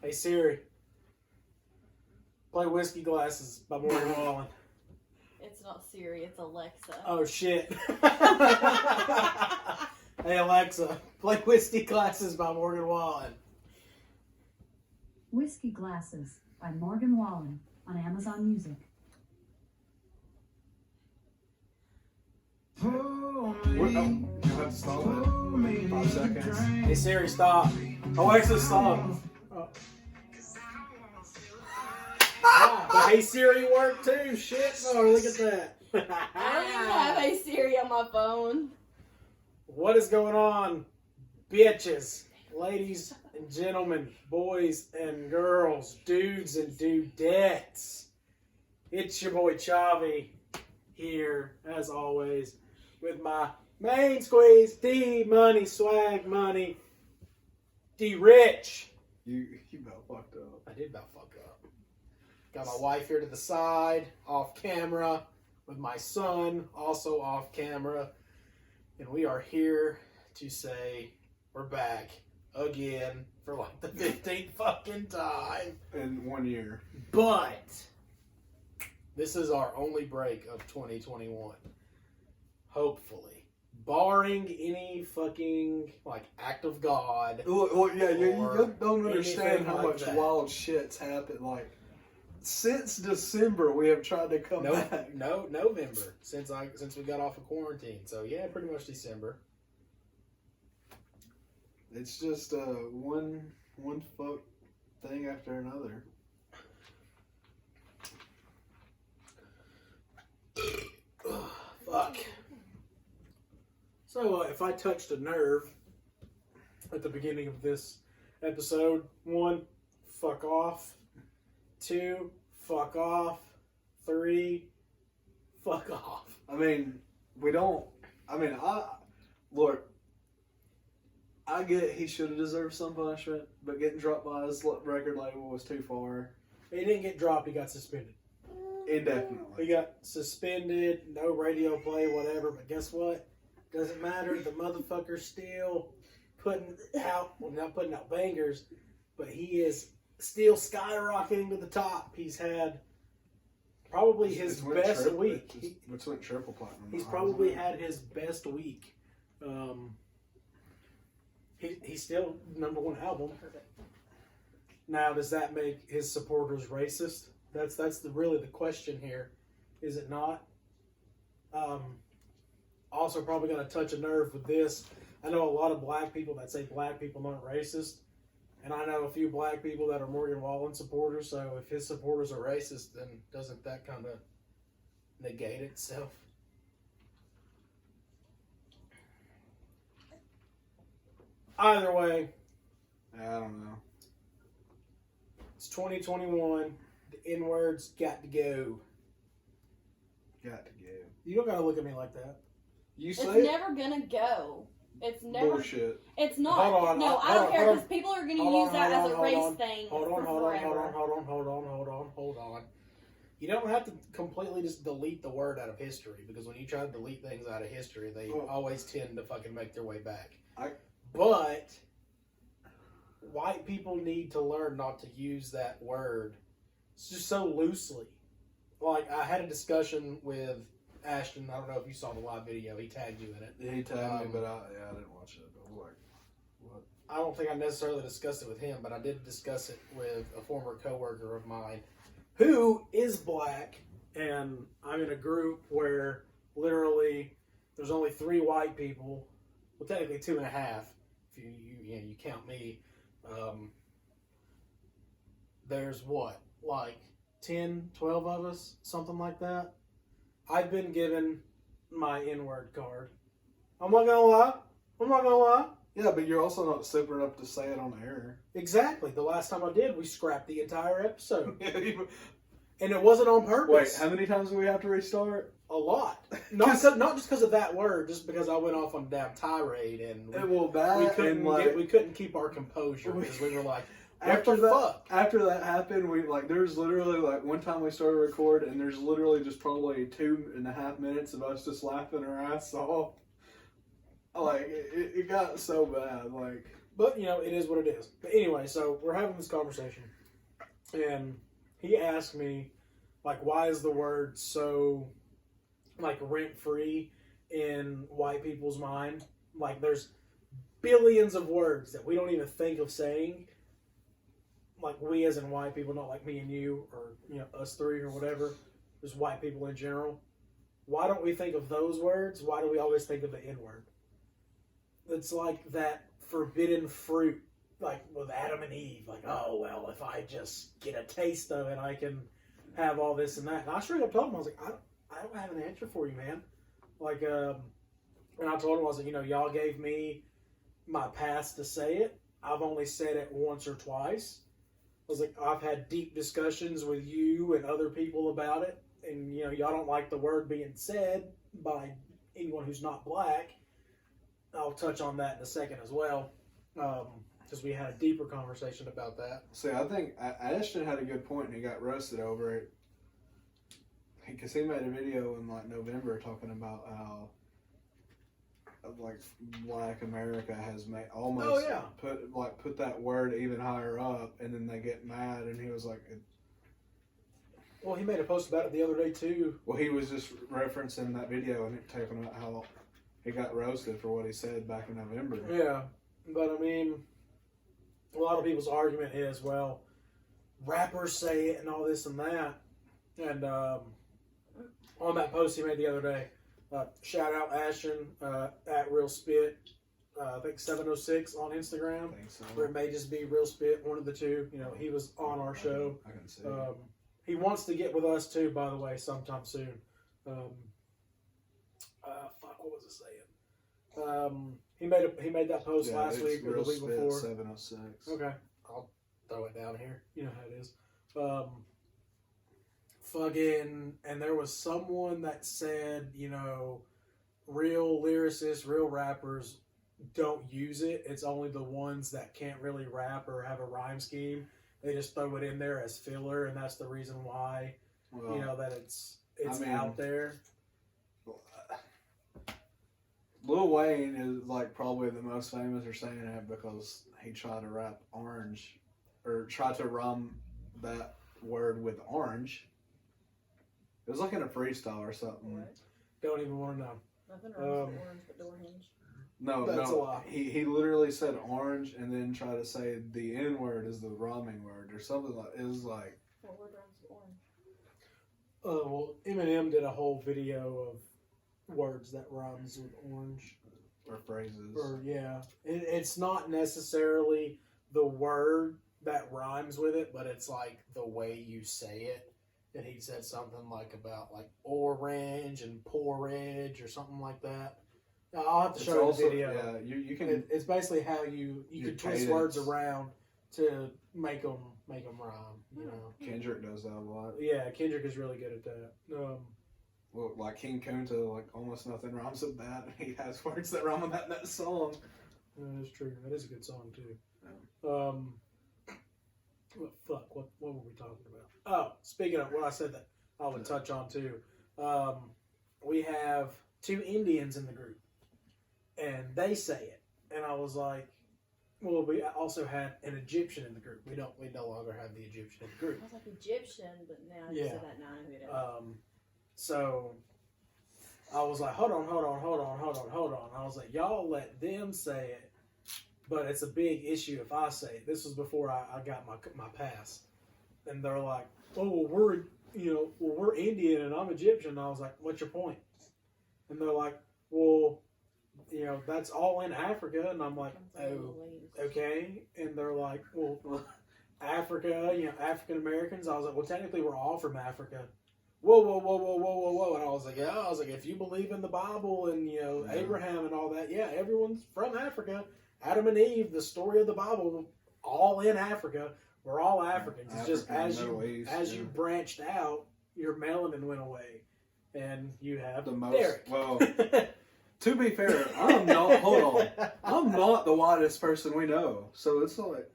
Hey Siri, play Whiskey Glasses by Morgan Wallen. It's not Siri, it's Alexa. Oh shit. Hey Alexa, play Whiskey Glasses by Morgan Wallen. Whiskey Glasses by Morgan Wallen on Amazon Music. You'll have to stop it. 5 seconds. Hey Siri, stop. Alexa, stop. The Hey Siri worked too. Shit. Oh, look at that. I don't even have a Siri on my phone. What is going on, bitches, ladies and gentlemen, boys and girls, dudes and dudettes? It's your boy Chavi here, as always, with my main squeeze, D Money, Swag Money, D Rich. You about fucked up. I did about fuck up. Got my wife here to the side, off camera, with my son, also off camera. And we are here to say we're back again for like the 15th fucking time. In 1 year. But this is our only break of 2021. Hopefully. Barring any fucking like act of God. Well, yeah, you don't understand anything how like much that. wild shit's happened. Like, since December, we have tried to come back. No, November since we got off of quarantine. So yeah, pretty much December. It's just one fuck thing after another. Fuck. So if I touched a nerve at the beginning of this episode, 1, fuck off. 2, fuck off. 3, fuck off. I mean, look, I get he should have deserved some punishment, but getting dropped by his record label was too far. He didn't get dropped, he got suspended. Indefinitely. He got suspended, no radio play, whatever, but guess what? Doesn't matter, the motherfucker's still putting out, well, not putting out bangers, but he is still skyrocketing to the top. He's had probably his best week. It's went triple platinum. He's probably had his best week. He's still #1 album. Now, does that make his supporters racist? That's really the question here, is it not? Also, probably going to touch a nerve with this. I know a lot of black people that say black people aren't racist, and I know a few black people that are Morgan Wallen supporters. So if his supporters are racist, then doesn't that kind of negate itself? Either way, I don't know. it's 2021. The N-words got to go. Got to go. You don't got to look at me like that. You It's say it? never gonna go. It's never. Bullshit. It's not. Hold on, no, I hold don't on, care hold because people are gonna Hold use on, that hold as a on, race hold on. thing Hold for on. forever. Hold on. You don't have to completely just delete the word out of history, because when you try to delete things out of history, they always tend to fucking make their way back. But white people need to learn not to use that word just so loosely. Like, I had a discussion with Ashton. I don't know if you saw the live video. He tagged you in it. Yeah, he tagged me, but I didn't watch it. I was like, what? I don't think I necessarily discussed it with him, but I did discuss it with a former coworker of mine who is black, and I'm in a group where literally there's only 3 white people. Well, technically 2.5 if you count me. There's what, like 10, 12 of us, something like that. I've been given my N-word card. I'm not gonna lie. Yeah, but you're also not super enough to say it on air. Exactly. The last time I did, we scrapped the entire episode. And it wasn't on purpose. Wait, how many times do we have to restart? A lot. Not just because of that word, just because I went off on a damn tirade and we couldn't keep our composure because we were like, after that happened, there's literally one time we started to record and there's literally just probably 2.5 minutes of us just laughing our ass off. Like it got so bad. Like But, you know, it is what it is. But anyway, so we're having this conversation. And he asked me, like, why is the word so, like, rent-free in white people's mind? Like, there's billions of words that we don't even think of saying. Like, we as in white people, not like me and you, or, you know, us three or whatever. Just white people in general. Why don't we think of those words? Why do we always think of the N-word? It's like that forbidden fruit, like with Adam and Eve. Like, oh, well, if I just get a taste of it, I can have all this and that. And I straight up told him, I was like, I don't have an answer for you, man. Like, and I told him, I was like, you know, y'all gave me my pass to say it. I've only said it once or twice. I was like, I've had deep discussions with you and other people about it. And, you know, y'all don't like the word being said by anyone who's not black. I'll touch on that in a second as well. Because we had a deeper conversation about that. See, I think Ashton had a good point and he got roasted over it. Because he made a video in, like, November talking about how, like, Black America has made almost put that word even higher up, and then they get mad, and he was like, well, he made a post about it the other day too. Well, he was just referencing that video and talking about how he got roasted for what he said back in November. Yeah, but I mean, a lot of people's argument is, well, rappers say it and all this and that, and on that post he made the other day. Shout out Ashton at Real Spit, I think 706 on Instagram. I think so. Or it may just be Real Spit, one of the two. You know, he was on our show. I can see. He wants to get with us too, by the way, sometime soon. What was it saying? He made that post last week or the week before. 706. Okay, I'll throw it down here. You know how it is. And there was someone that said, you know, real lyricists, real rappers don't use it. It's only the ones that can't really rap or have a rhyme scheme. They just throw it in there as filler, and that's the reason why, you know, that it's out there. Lil Wayne is, like, probably the most famous for saying it because he tried to rap orange, or tried to rhyme that word with orange. It was like in a freestyle or something. What? Don't even want to know. Nothing wrong with orange but door hinge. No, that's a lie. He literally said orange and then tried to say the N word is the rhyming word or something like. It was like. What word rhymes with orange? Well, Eminem did a whole video of words that rhymes with orange. Or phrases. Or yeah, it's not necessarily the word that rhymes with it, but it's like the way you say it. And he said something like about like orange and porridge or something like that. Now, I'll have to show you the video. Yeah, you can. It's basically how you can twist words around to make them rhyme. You know, Kendrick does that a lot. Yeah, Kendrick is really good at that. Well, like King Kunta, like almost nothing rhymes with that. He has words that rhyme with that in that song. That is true. That is a good song too. Yeah. What were we talking about? Oh, speaking of what I said that I would touch on too. We have 2 Indians in the group, and they say it. And I was like, well, we also had an Egyptian in the group. We no longer have the Egyptian in the group. I was like Egyptian, but now you said that, now I know who it is. So I was like, hold on. I was like, y'all let them say it, but it's a big issue if I say it. This was before I got my pass. And they're like, oh, well, we're Indian and I'm Egyptian. And I was like, what's your point? And they're like, well, you know, that's all in Africa. And I'm like, oh, okay. And they're like, well, Africa, you know, African Americans. I was like, well, technically we're all from Africa. Whoa. And I was like, yeah. I was like, if you believe in the Bible and, you know, Abraham and all that, yeah, everyone's from Africa. Adam and Eve, the story of the Bible, all in Africa. We're all Africans. It's just as you branched out, your melanin went away, and you have the most. Derek. Well, to be fair, I'm not. Hold on, I'm not the whitest person we know. So it's like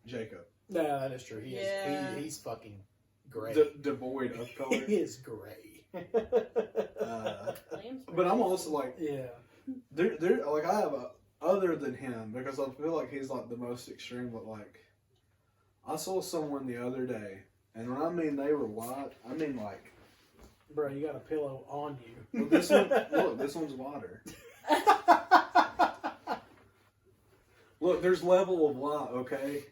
Jacob. No, that is true. He's fucking gray. Devoid of color. He is gray. But I'm also like, there. Like I have other than him, because I feel like he's like the most extreme, but like, I saw someone the other day, and when I mean they were white, I mean like... Bro, you got a pillow on you. Well, this one, look, this one's whiter. Look, there's level of white, okay?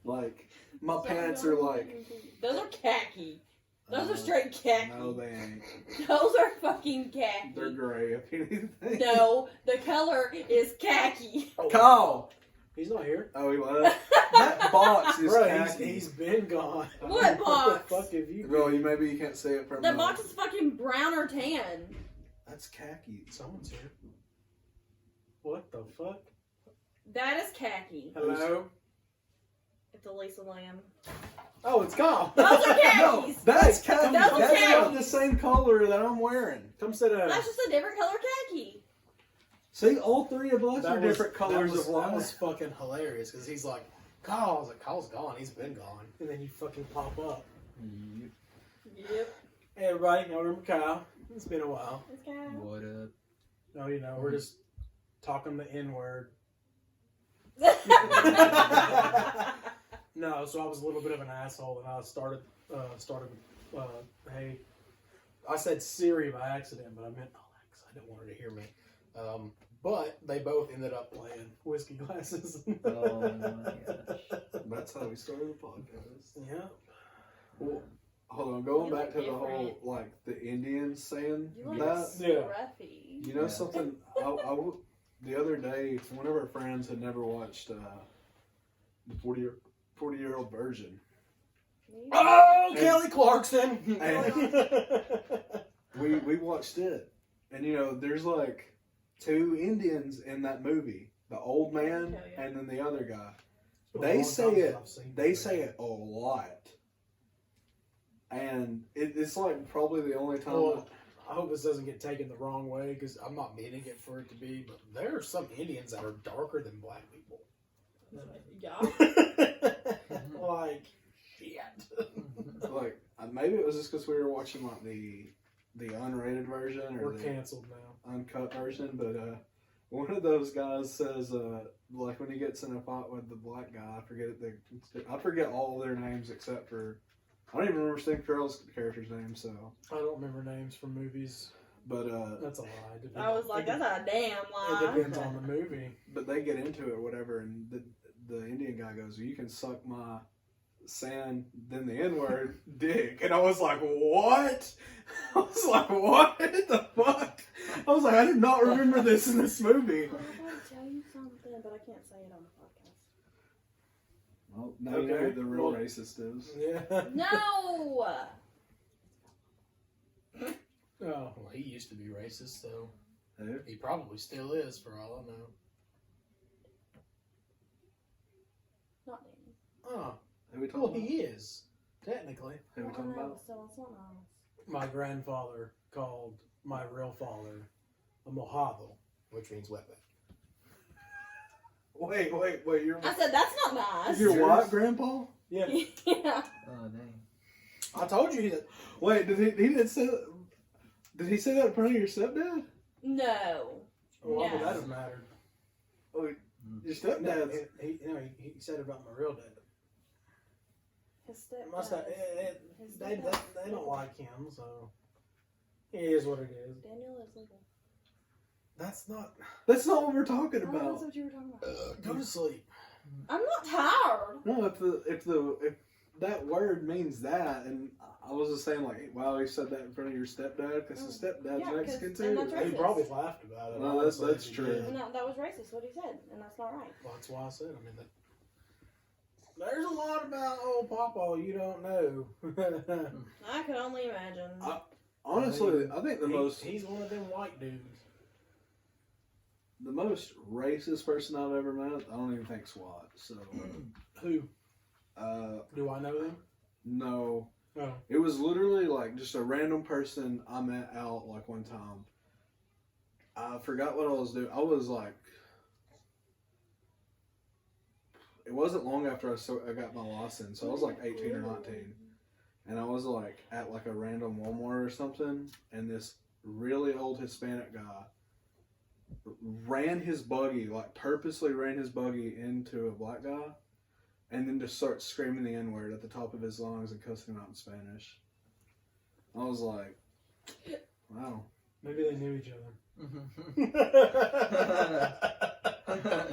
Like, my pants are like... Those are khaki. Those are straight khaki. No, they ain't. Those are fucking khaki. They're gray, if anything. No, the color is khaki. Kyle! He's not here. Oh, he was? That box is Bro, khaki. he's been gone. What box? What the fuck have you Well, maybe you can't see it from The box is fucking brown or tan. That's khaki. Someone's here. What the fuck? That is khaki. Hello? It's Elisa Lamb. Oh, it's gone. Those are khakis. No, that's khaki. Those are That's khaki. not the same color that I'm wearing. Come sit down. That's just a different color khaki. See, all three of us are different colors of That white. was fucking hilarious because he's like, Kyle. I was like, Kyle's gone. He's been gone. And then you fucking pop up. Yep. Hey, everybody. Y'all remember Kyle? It's been a while. It's Kyle. What up? No, you know, we're just talking the N-word. No, so I was a little bit of an asshole, and I started, hey, I said Siri by accident, but I meant Alexa. I didn't want her to hear me. But they both ended up playing whiskey glasses. Oh my gosh. That's how we started the podcast. Yeah. Well, hold on, going You back to look the whole, different. like, the Indians saying You look that. Yeah. scruffy. You know Yeah. something? The other day, one of our friends had never watched the 40-year-old version. Oh, And- Kelly Clarkson! We watched it, and you know, there's like 2 Indians in that movie: the old man and then the other guy. They say it a lot, and it's like probably the only time. Well, I hope this doesn't get taken the wrong way because I'm not meaning it for it to be, but there are some Indians that are darker than black people. Yeah. Like, shit. Like maybe it was just because we were watching like the unrated version or We're the canceled now. uncut version, but one of those guys says like when he gets in a fight with the black guy, I forget all their names except for I don't even remember Steve Carell's character's name. So I don't remember names from movies. but That's a lie. I was like, that's a damn It lie. depends on the movie. but they get into it or whatever, and the Indian guy goes, "You can suck my sand, then the N-word, dick," and I was like, "What?" I was like, "What the fuck?" I was like, "I did not remember this in this movie." Well, I gotta tell you something, but I can't say it on the podcast. Well, now you know who the real racist is. Yeah. No! Oh, well, he used to be racist, so Who? he probably still is, for all I know. Not Danny. Oh, Who we well, talking about? he is, technically. Who we talking about? So it's not nice. My grandfather called my real father a mojado, which means wetback. Wait, you're I said, that's not nice. your white grandpa? Yeah. Yeah. Oh dang. I told you that. Wait, did he say that in front of your stepdad? No. Why would No. that have mattered? Oh, your No, stepdad. he said it about my real dad. His stepdad. My step, His they stepdad. don't like him, so it is what it is. Daniel is legal. That's not. That's not what we're talking Oh, that's about. what you were talking about. Go to sleep. I'm not tired. No, if that word means that, and I was just saying like, wow, he said that in front of your stepdad because his stepdad's Yeah, Mexican 'cause- and too. that's He racist. probably laughed about it. No, honestly, that's if he true. did. No, that was racist, what he said, and that's not right. Well, that's why I said. I mean, there's a lot about old Papa you don't know. I could only imagine. Honestly, I think he's one of them white dudes. the most racist person I've ever met, I don't even think SWAT. So, Who? uh, Do I know them? no, Oh. it was literally like just a random person I met out like one time. I forgot what I was doing. I was like, it wasn't long after I got my license, so I was like 18 or 19. And I was like at like a random Walmart or something, and this really old Hispanic guy ran his buggy, like purposely ran his buggy into a black guy, and then just starts screaming the N-word at the top of his lungs and cussing him out in Spanish. I was like, wow. Maybe they knew each other.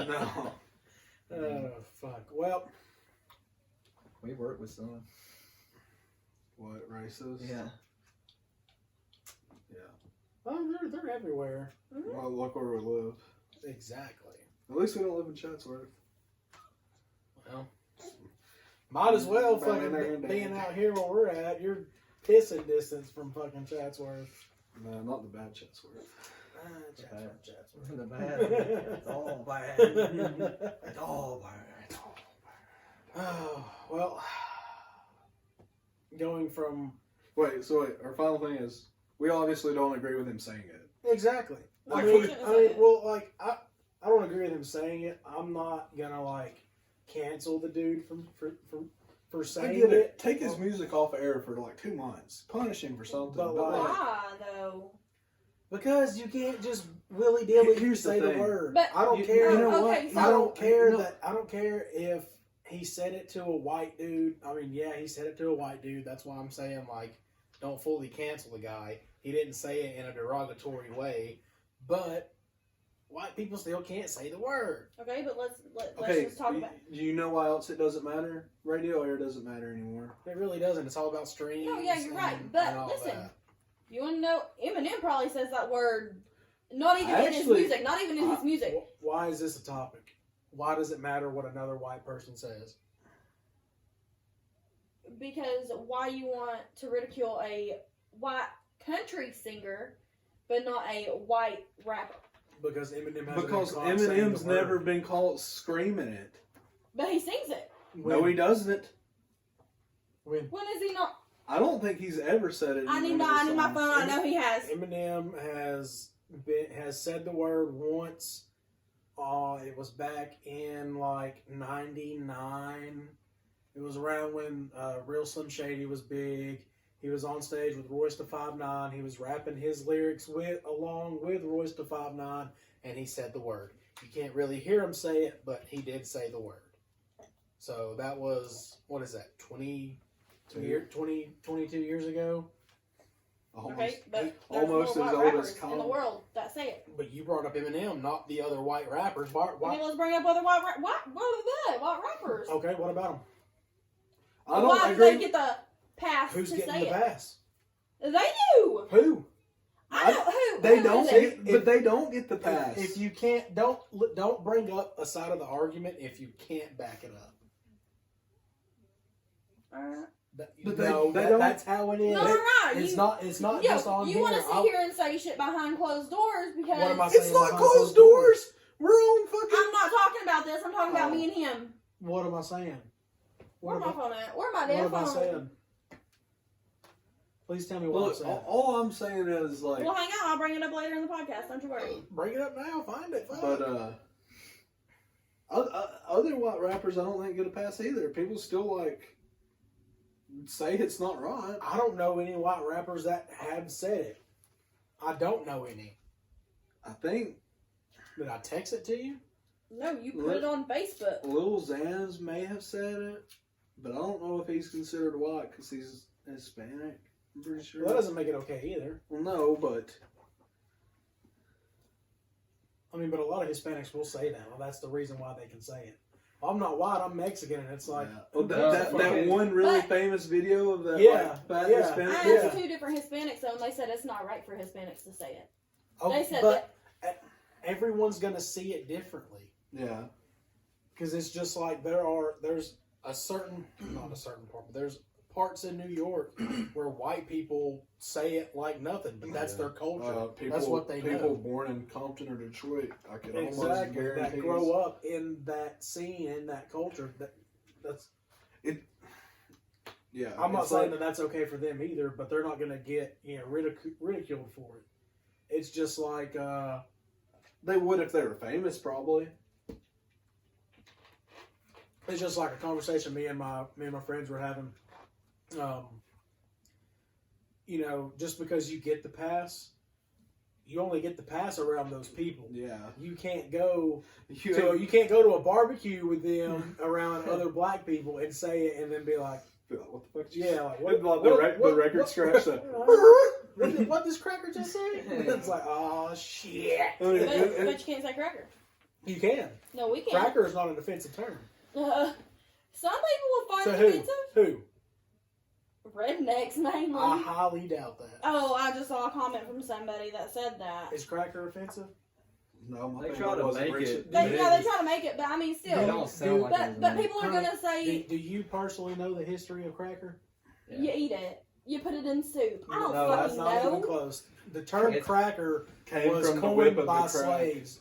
No. Oh, fuck. Well, We work with some. What, racist? Yeah. Yeah. oh, they're everywhere. Well, look where we live. Exactly. At least we don't live in Chatsworth. Well, might as well Back in there fucking and being down. out here where we're at. You're pissing distance from fucking Chatsworth. No, not the bad Chatsworth. Chatsworth. The bad. It's all bad. It's all bad. Oh, well, going from... Wait, our final thing is, we obviously don't agree with him saying it. Exactly. I Like, mean, we shouldn't I say mean, it. well, like, I don't agree with him saying it. I'm not gonna, like, cancel the dude for I saying get it. it. Take his music off air for like 2 months. Punish him for something. But, But, like- Why though? Because you can't just willy-nilly Here's the say the thing. word. But- I don't You- care. you know okay, what? so- I don't care No. that. I don't care if he said it to a white dude. I mean, yeah, he said it to a white dude. That's why I'm saying, like, don't fully cancel the guy. He didn't say it in a derogatory way, but white people still can't say the word. Okay, but let's okay, just talk about. do you know why else it doesn't matter? Radio air doesn't matter anymore. It really doesn't. It's all about streams. No, yeah, you're right. and But all listen, that. you want to know? Eminem probably says that word, not even in his Actually, music. Not even in his music. Why is this a topic? Why does it matter what another white person says? Because why you want to ridicule a white country singer, but not a white rapper? Because Eminem hasn't Because been caught saying Eminem's the word. never been caught screaming it. But he sings it. When, No, he doesn't. when When is he not? I don't think he's ever said it. in I need one of his my songs. phone. I know he has. Eminem has said the word once. It was back in like '99. It was around when Real Slim Shady was big. He was on stage with Royce da 5'9". He was rapping his lyrics along with Royce da 5'9", and he said the word. You can't really hear him say it, but he did say the word. So that was, what is that, 22 years ago? Almost, Okay, but there's almost more as white old rappers as in Colin. the world that say it. But you brought up Eminem, not the other white rappers. Why? Okay, let's bring up other white rappers. Okay, what about them? I don't Why do agree. they get the pass Who's to getting say the it? pass? They do. Who? I know who. They who don't is get, it? but they don't get the pass. If you can't, don't bring up a side of the argument if you can't back it up. But they don't- That's how it is. No, no, no. It's not Yeah, just on you here. want to sit here and say shit behind closed doors because What am I saying? it's not behind closed doors. We're on fucking. I'm not talking about this. I'm talking about Oh. me and him. What am I saying? Where my phone at? Where my What damn am I phone? saying? Please tell me what I'm Look, saying. all I'm saying is like, Well, hang on. I'll bring it up later in the podcast. Don't you worry. Bring it up now. Find it. but other white rappers, I don't think get a pass either. People still like say it's not right. I don't know any white rappers that have said it. I don't know any. I think Did I text it to you? No, you put it on Facebook. Lil Xans may have said it, but I don't know if he's considered white because he's Hispanic. I'm pretty sure. Well, that doesn't make it okay either. Well, no, but I mean, but a lot of Hispanics will say that. Well, that's the reason why they can say it. Well, I'm not white. I'm Mexican, and it's like, yeah. Oh, No, that fucking- one really But- famous video of that Yeah, like, fat yeah. Hispanic. I Yeah. asked 2 different Hispanics though, and they said it's not right for Hispanics to say it. oh, They said but everyone's gonna see it differently Yeah. because it's just like there's a certain, not a certain part, but there's parts in New York where white people say it like nothing, but that's their culture. That's what they People know. born in Compton or Detroit, I can almost Exactly. guarantee. That grow up in that scene, in that culture. That's. Yeah. I'm not it's saying like- that that's okay for them either, but they're not going to get ridiculed for it. It's just like they would if they were famous, probably. it's just like a conversation me and my friends were having. You know, just because you get the pass you only get the pass around those people. Yeah. You can't go to a barbecue with them around other black people and say it and then be like, what the fuck? yeah, like The record scratch. What does Cracker just say? It's like, oh shit. But you can't say cracker. You can. No, we can't. Cracker is not an offensive term. Some people will find So it who? offensive. Who? Rednecks, mainly. I highly doubt that. Oh, I just saw a comment from somebody that said that. Is cracker offensive? No, They try to make it. They try to make it, but I mean, still. They don't sound like it. But people are gonna say Do you personally know the history of cracker? you eat it, you put it in soup. I don't No, that's fucking not even know. close. The term cracker came was from the whip coined of by the crack. slaves.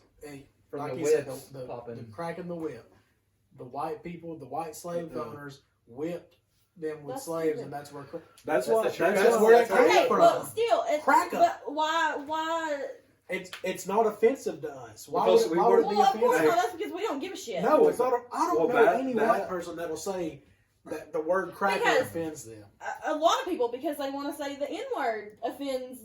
From Like the he said, whips the popping. crack in the whip. The white people, the white slave owners whipped them with That's slaves, stupid. and that's where That's the why. truth. That's where it where came Okay, from. but still, it's Cracker. But why? it's not offensive to us. Why Because would, we why would were- it be Well, of course offensive? not. That's because we don't give a shit. No, it's not. I don't Well, know that- any that- white person that'll say that the word cracker Because- offends them. A lot of people, because they want to say the N word offends.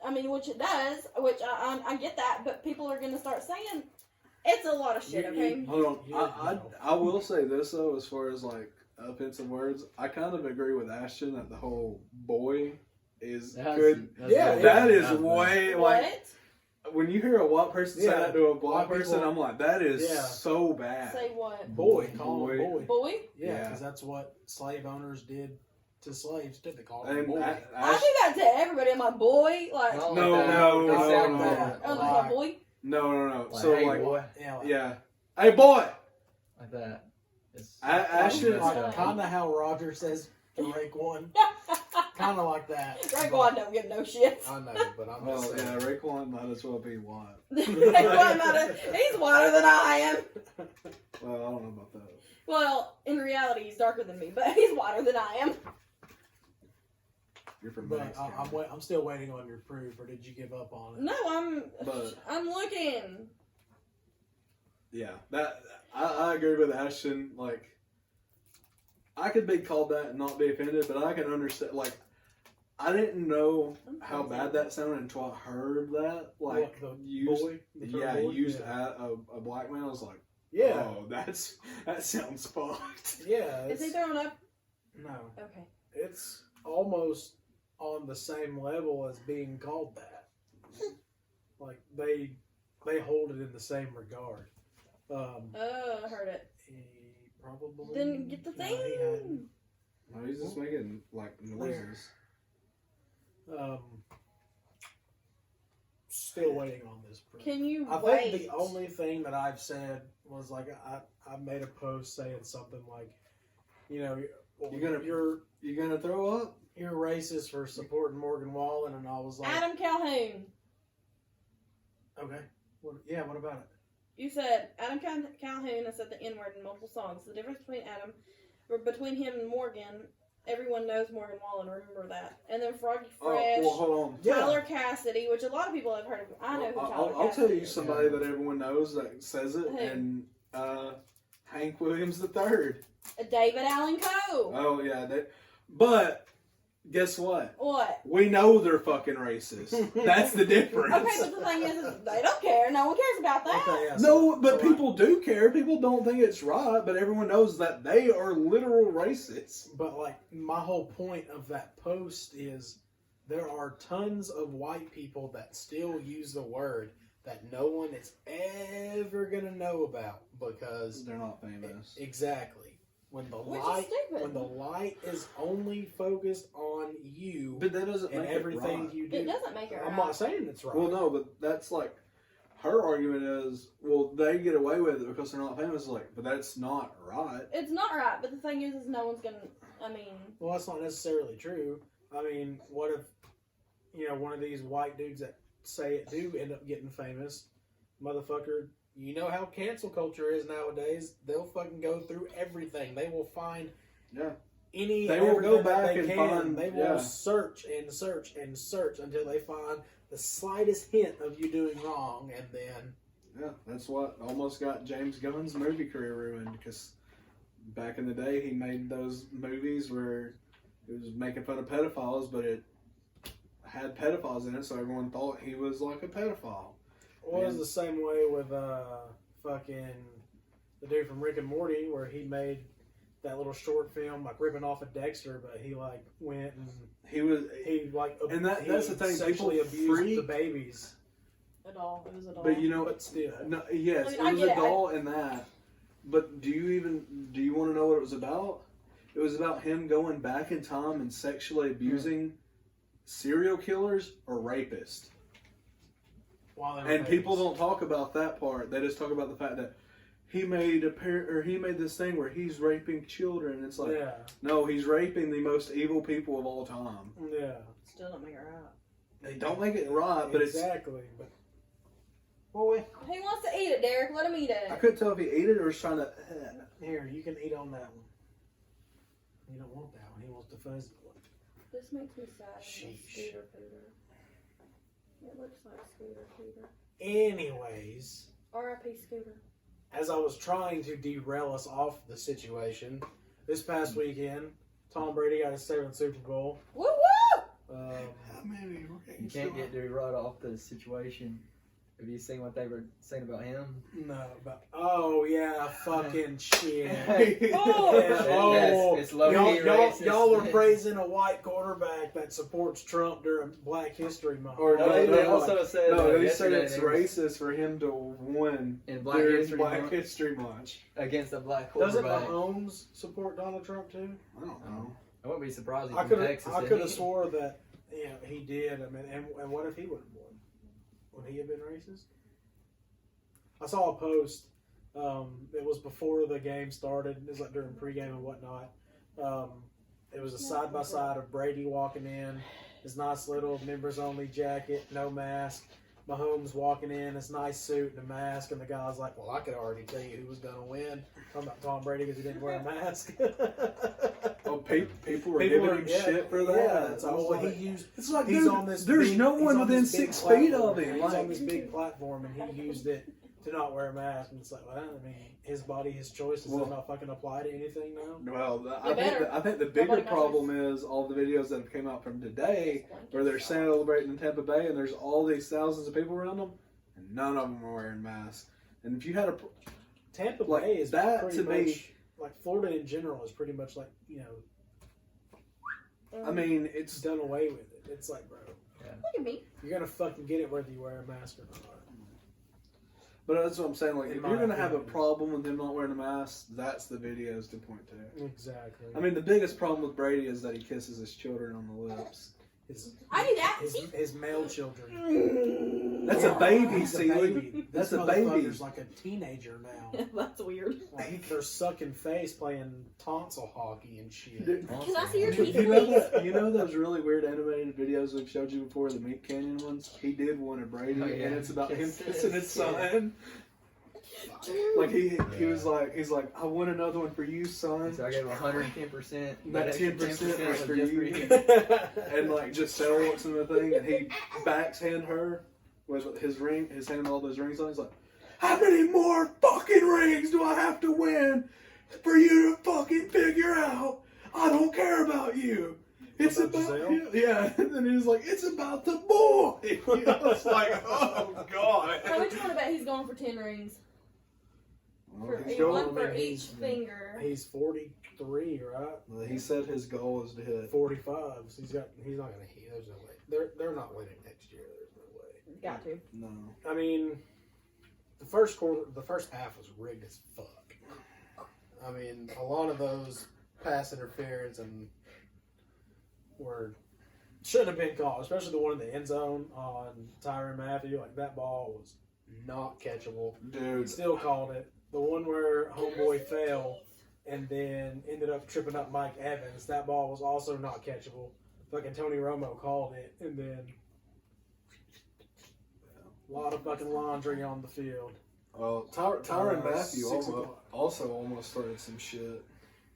I mean, which it does, which I get that, but people are going to start saying it's a lot of shit. Okay. Hold on. Yeah. I will say this though, as far as like offensive words, I kind of agree with Ashton that the whole boy is good. Yeah, That is That's way What? like when you hear a white person say Yeah. that to a black White person, people- I'm like, that is Yeah. so bad. Say what? Boy, call him Boy. boy. Boy? Yeah, Yeah. because that's what slave owners did to slaves. Did they call him And boy? I do that to everybody. My boy, like, Not No, like that. no, They no, sound no. different. oh, Like- my boy. No. Like, So hey, like, boy. Yeah, like, yeah, hey boy. Like that. It's Ashton- messed like up. kind of how Roger says to Raekwon. Kind of like that. Raekwon don't give no shit. I know, but I'm Well, just yeah, saying. Raekwon might as well be white. He's whiter than I am. Well, I don't know about that. Well, in reality, he's darker than me, but he's whiter than I am. You're from But Mexico. I'm still waiting on your proof, or did you give up on it? No, But- I'm looking. Yeah, that I agree with Ashton. Like, I could be called that and not be offended, but I can understand. Like, I didn't know how bad that sounded until I heard that. Like, What, the used, boy? The term yeah, boy? used Yeah. at a black man. I was like, Yeah. oh, that sounds fucked. Yeah. Is he It's, throwing up? no. Okay. It's almost on the same level as being called that. Like they hold it in the same regard. Oh, I heard it. He probably Then get the no, he hadn't. thing. No, he's just making like noises. Still waiting on this proof. Can you I wait? think the only thing that I've said was like I made a post saying something like, you know, You gonna throw up? you're racist for supporting Morgan Wallen, and I was like, Adam Calhoun. okay, what about it? You said Adam Calhoun has said the N word in multiple songs. The difference between him and Morgan, everyone knows Morgan Wallen. Remember that. And then Froggy Fresh, Oh, well, hold on. Tyler Cassidy, which a lot of people have heard of. I know who Tyler I'll Cassidy tell you is. somebody that everyone knows that says it, Who? and Hank Williams III. David Allen Coe. Oh yeah, but guess what? What? We know they're fucking racist. That's the difference. Okay, but the thing is they don't care. No one cares about that. Okay, yeah, No, but so people do care. People don't think it's right, but everyone knows that they are literal racists. But like my whole point of that post is there are tons of white people that still use the word that no one is ever gonna know about because They're not famous. exactly when the Which is light stupid. is only focused on you But that doesn't and make everything it right. you do. It doesn't make it I'm right. not saying it's right. Well, no, but that's like her argument is, well, they get away with it because they're not famous. Like, but that's not right. It's not right, but the thing is no one's gonna. I mean, Well, that's not necessarily true. I mean, what if, one of these white dudes that say it do end up getting famous? Motherfucker, you know how cancel culture is nowadays. They'll fucking go through everything. They will find Yeah. any They and will go everything that back they and can. find- They will yeah. search and search and search until they find the slightest hint of you doing wrong, and then Yeah, that's what almost got James Gunn's movie career ruined because back in the day he made those movies where he was making fun of pedophiles, but it had pedophiles in it, so everyone thought he was like a pedophile. Well, it was the same way with fucking the dude from Rick and Morty, where he made that little short film like ripping off of Dexter, but he like went and he that's the thing. Sexually People abused the babies. It was a doll. But you know, But still, no, yes, I mean, it I was get a it. doll in that. But do you want to know what it was about? It was about him going back in time and sexually abusing serial killers or rapists. And people don't talk about that part. They just talk about the fact that he made this thing where he's raping children. It's like, no, he's raping the most evil people of all time. Yeah. Still don't make it right. They don't make it right, but exactly. But He wants to eat it, Derek. Let him eat it. I couldn't tell if he ate it or was trying to. Here, you can eat on that one. You don't want that one. He wants the fuzzy one. This makes me sad. Sheesh. Scooter Pooter. It looks like Scooter Pooter. Anyways, R.I.P. Scooter. as I was trying to derail us off the situation, this past weekend, Tom Brady got his 7th Super Bowl. Woo woo! How many rings? You can't get dude right off the situation. Have you seen what they were saying about him? No, but fucking shit. Oh! Yeah, it's low-key racist. y'all are praising a white quarterback that supports Trump during Black History Month. Or They also said they said yesterday it's they were racist for him to win in Black during History Black Month History Month. against a black Doesn't quarterback. Mahomes support Donald Trump too? I don't know. I wouldn't be surprised if I he's could from Texas. I didn't could have he? swore that he did. I mean, and what if he would have won? Would he have been racist? I saw a post. It was before the game started. It was like during pregame and whatnot. It was a side by side of Brady walking in, his nice little members only jacket, no mask. Mahomes walking in, his nice suit and a mask, and the guy's like, "Well, I could already tell you who was going to win." Talking about Tom Brady because he didn't wear a mask. Oh, people were giving him shit for that. Yeah, that's I was all like, he used. it's like, He's dude, on this there's big- no he's one on within this big 6 feet platform. of him. He's Like, on this big platform, and he used it to not wear a mask. And it's like, well, I mean, his body, his choice. Does that not fucking apply to anything now? well, better. I think the bigger problem is all the videos that have came out from today where they're celebrating in Tampa Bay and there's all these thousands of people around them and none of them are wearing masks. And if you had Tampa like, Bay is that pretty to much, me- like Florida in general is pretty much like, I mean, it's it's done away with it. It's like, bro, Look at me. you're gonna fucking get it whether you wear a mask or not. but that's what I'm saying. Like, In if my you're gonna have a opinion. problem with him not wearing a mask, that's the videos to point to. Exactly. I mean, the biggest problem with Brady is that he kisses his children on the lips. I do that. His male children. That's a baby, He's a see? baby. That's This a baby. motherfucker's like a teenager now. That's weird. Like, they're sucking face playing tonsil hockey and shit. Dude, Can I see your Awesome. teeth, you know please? you know those really weird animated videos we've showed you before, the Meat Canyon ones? He did one of Brady, Oh, yeah. and it's about him Kiss kissing his his son. Like he was like, he's like, I want another one for you, son. So I gave him 110%. That 10% was for just you. And like Giselle looks in the thing, and he backhand her with his hand all those rings on. He's like, how many more fucking rings do I have to win for you to fucking figure out? I don't care about you. It's About about Giselle? him. Yeah. And then he was like, it's about the boy. I was like, oh god. How much you want to bet he's going for 10 rings? Well, For he's one going- for each finger. He's 43, right? Well, he said his goal is to hit. 45. So he's not gonna hit. There's no way. They're not winning next year. There's no way. Got to. No. I mean, the first half was rigged as fuck. I mean, a lot of those pass interference and shouldn't have been called, especially the one in the end zone on Tyrann Mathieu. Like, that ball was not catchable. Dude. Still called it. The one where homeboy fell and then ended up tripping up Mike Evans, that ball was also not catchable. Fucking Tony Romo called it, and then a lot of fucking laundry on the field. Well, Tyrann Mathieu 6 o'clock. also almost started some shit.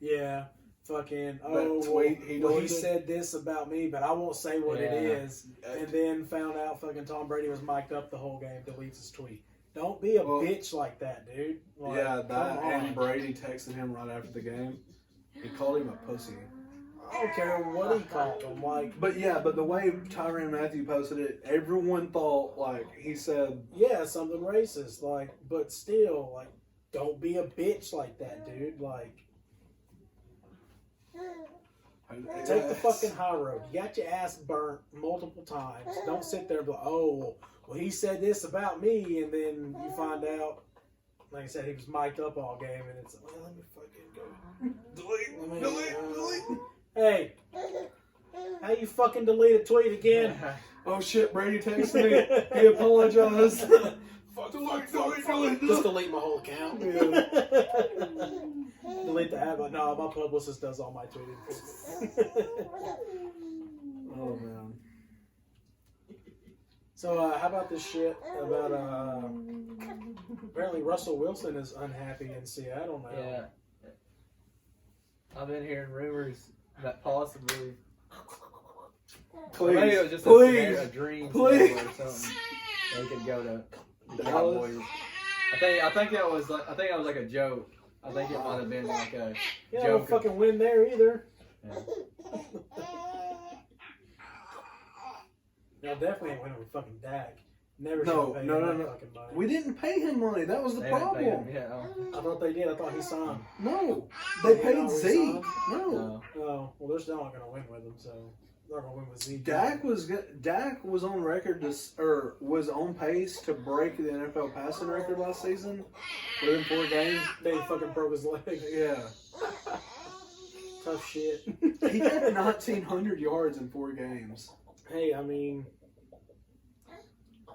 Yeah, fucking, That tweet he he deleted? said this about me, but I won't say what it is. And then found out fucking Tom Brady was mic'd up the whole game, deletes his tweet. Don't be a bitch like that, dude. Like, Yeah, that come on. and Brady texted him right after the game. He called him a pussy. I don't care what he called them. Like, but the way Tyrann Mathieu posted it, everyone thought like he said, yeah, something racist. Like, but still, like, don't be a bitch like that, dude. Like, take the fucking high road. You got your ass burnt multiple times. Don't sit there and be like, oh, well, he said this about me, and then you find out, like I said, he was mic'd up all game, and it's like, well, let me fucking go. Delete. Hey, how you fucking delete a tweet again? oh shit, Brady texted me. He apologized. Delete. Just delete my whole account. Delete the app. No, my publicist does all my tweeting. Oh man. So how about this shit about apparently Russell Wilson is unhappy in Seattle now. Yeah. I've been hearing rumors that possibly. Please, Maybe it was just a dream please. or something. They could go to the Dallas? Cowboys. I think that was like a joke. I think it might have been like a Yeah, don't joke. fucking win there either. Yeah. No, definitely ain't winning with fucking Dak. Never No, should have paid no, him no, that no. fucking money. We didn't pay him money. That was the They didn't pay problem. him, yeah. I thought they did. I thought he signed. No, they paid Oh, he Zeke. signed? No. Oh, well, they're still not going to win with him, so they're going to win with Zeke. Dak was on record was on pace to break the NFL passing record last season within 4 games. Then he fucking broke his leg. Yeah, Tough shit. he had 1,900 yards in 4 games. Hey, I mean,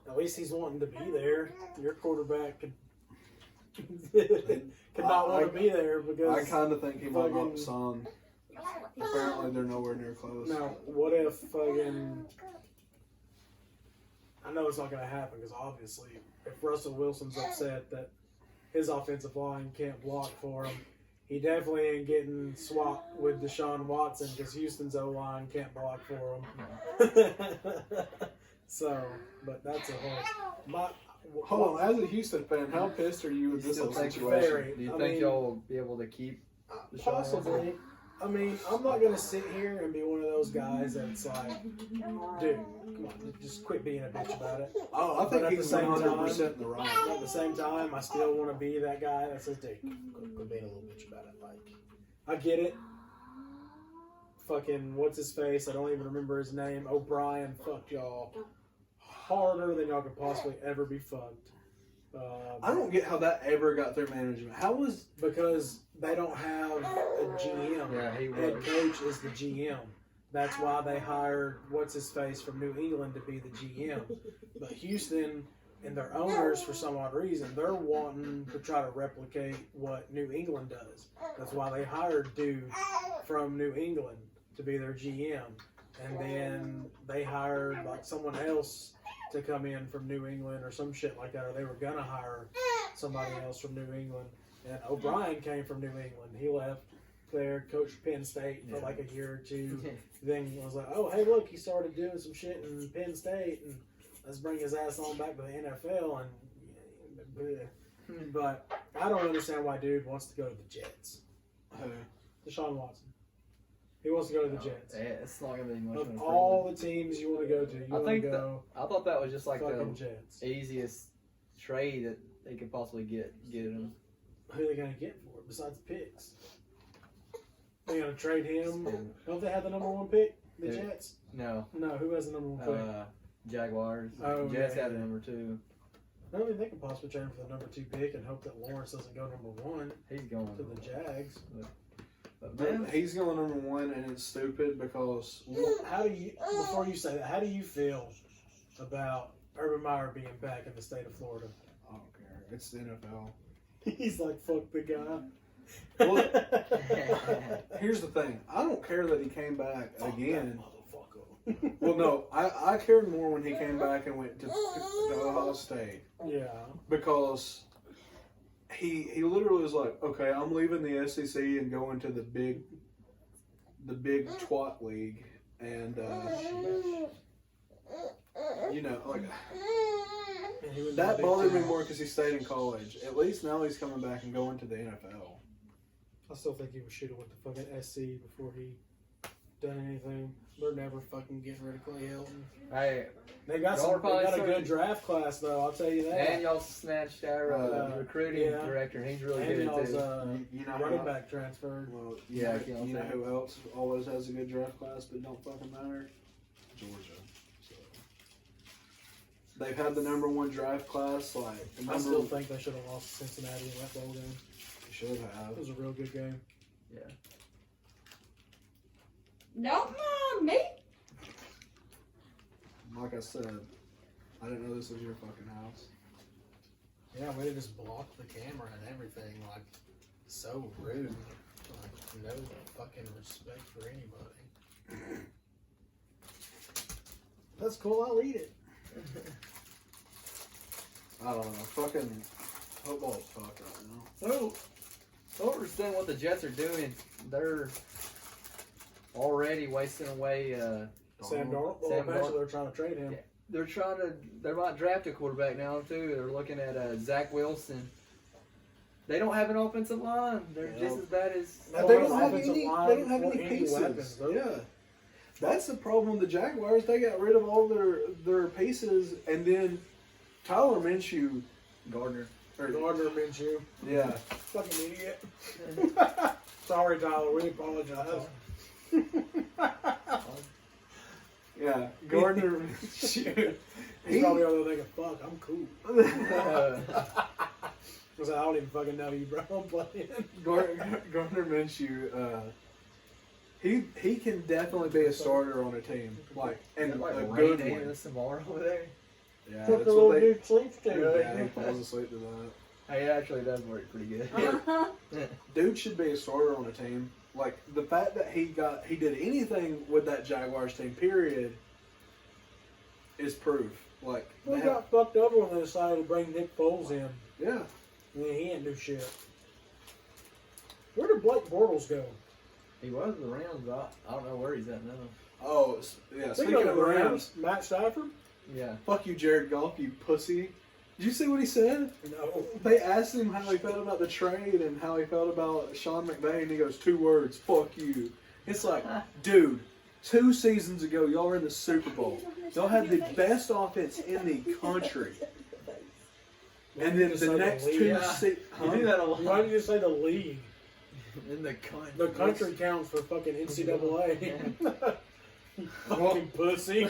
at least he's wanting to be there. Your quarterback could not want to be there because. I kind of think he might fucking- want some. Apparently, they're nowhere near close. Now, what if fucking. I know it's not going to happen because obviously, if Russell Wilson's upset that his offensive line can't block for him, he definitely ain't getting swapped with Deshaun Watson because Houston's O-line can't block for him. So, but that's a whole. Hold on, as a Houston fan, how pissed are you with this whole situation? Very. Do you I think mean- y'all will be able to keep Deshaun Possibly. I mean, I'm not going to sit here and be one of those guys that's like, dude, come on, just quit being a bitch about it. Oh, I But think at the he's same 100% in the But right. at the same time, I still want to be that guy that says, dude, quit being a little bitch about it. Like, I get it. Fucking, what's his face? I don't even remember his name. O'Brien fucked y'all harder than y'all could possibly ever be fucked. I don't get how that ever got through management. How was Because they don't have a GM. Yeah, he Head was. coach is the GM. That's why they hired what's his face from New England to be the GM. But Houston and their owners, for some odd reason, they're wanting to try to replicate what New England does. That's why they hired dude from New England to be their GM, and then they hired like someone else to come in from New England or some shit like that, or they were gonna hire somebody else from New England. And O'Brien came from New England. He left there, coached Penn State for like a year or two. Then was like, oh, hey, look, he started doing some shit in Penn State, and let's bring his ass on back to the NFL. And but I don't understand why dude wants to go to the Jets. Deshaun Watson. He wants to go to the Jets. Yeah, it's not gonna be much. Of all the teams you want to go to, you I want to think go I thought that was just like fucking the Jets. easiest trade that they could possibly get him. Who are they going to get for it besides picks? They going to trade him? Don't they have the number 1 pick? The Who? Jets? No, No, who has the number 1 pick? Jaguars. Oh, Jets yeah, had yeah. number 2. I mean, they can possibly trade him for the number 2 pick and hope that Lawrence doesn't go number 1 He's going to the Jags. But man, But he's going number 1, and it's stupid because How do you, before you say that, how do you feel about Urban Meyer being back in the state of Florida? I don't care. It's the NFL. He's like, fuck the guy. Well, here's the thing. I don't care that he came back again. Motherfucker. Well, no, I cared more when he came back and went to Ohio State Yeah. because he literally was like, okay, I'm leaving the SEC and going to the big twat league, and you know, like And he was that big bothered me time. more because he stayed in college. At least now he's coming back and going to the NFL. I still think he was shooting with the fucking SC before he done anything. They're never fucking getting rid of Clay Helton. Hey, They got Y'all are probably a starting- good draft class though. I'll tell you that. and y'all snatched our recruiting yeah. director. He's really And good y'all's too. You know running how- back transferred. Well, Yeah, you know who else always has a good draft class but don't fucking matter? Georgia. So they've had the number 1 draft class. Like I still think they should have lost to Cincinnati in that bowl game. should have. It was a real good game. Yeah. Don't mind me. Like I said, I didn't know this was your fucking house. Yeah, we just blocked the camera and everything. Like, so rude. Like, no fucking respect for anybody. That's cool. I'll eat it. I don't know. Fucking football's fucked right now. So, I don't understand what the Jets are doing. They're already wasting away. Sam Darnold. Well, Sam eventually Darnold. they're trying to trade him. Yeah. They're about draft a quarterback now too. They're looking at Zach Wilson. They don't have an offensive line. They're Yeah. just as bad as. They Well, don't have offensive any. line They don't have or any any pieces. weapons, though. Yeah, that's the problem with the Jaguars. They got rid of all their pieces, and then Tyler Minshew, Gardner. Gardner Minshew. yeah, Fucking idiot. Sorry, Tyler. We apologize. yeah, Gardner Minshew. He's probably over there thinking, fuck, I'm cool. Because I don't even fucking know you, bro. I'm playing. Gardner Minshew. He can definitely be a starter on a team, like and a good Ray one. Davis tomorrow over there. Yeah, Took that's the little what they. dude sleeps to. Yeah, he falls asleep to that. Hey, it actually does work pretty good. Dude should be a starter on a team. Like the fact that he did anything with that Jaguars team, period, is proof. Like We they got fucked over when they decided to bring Nick Foles in. yeah, And then he didn't do shit. Where did Blake Bortles go? He was the Rams, but I don't know where he's at now. oh yeah. Speaking Speaking of the Rams, Matt Stafford? Yeah. fuck you, Jared Goff, you pussy. Did you see what he said? No. They asked him how he felt about the trade and how he felt about Sean McVay, and he goes 2 words: "Fuck you." It's like, dude, 2 seasons ago, y'all were in the Super Bowl. Y'all had the best offense in the country. And then the next 2 You do that a Why lot. did you say the league? In the country. The country counts for fucking NCAA. Fucking pussy.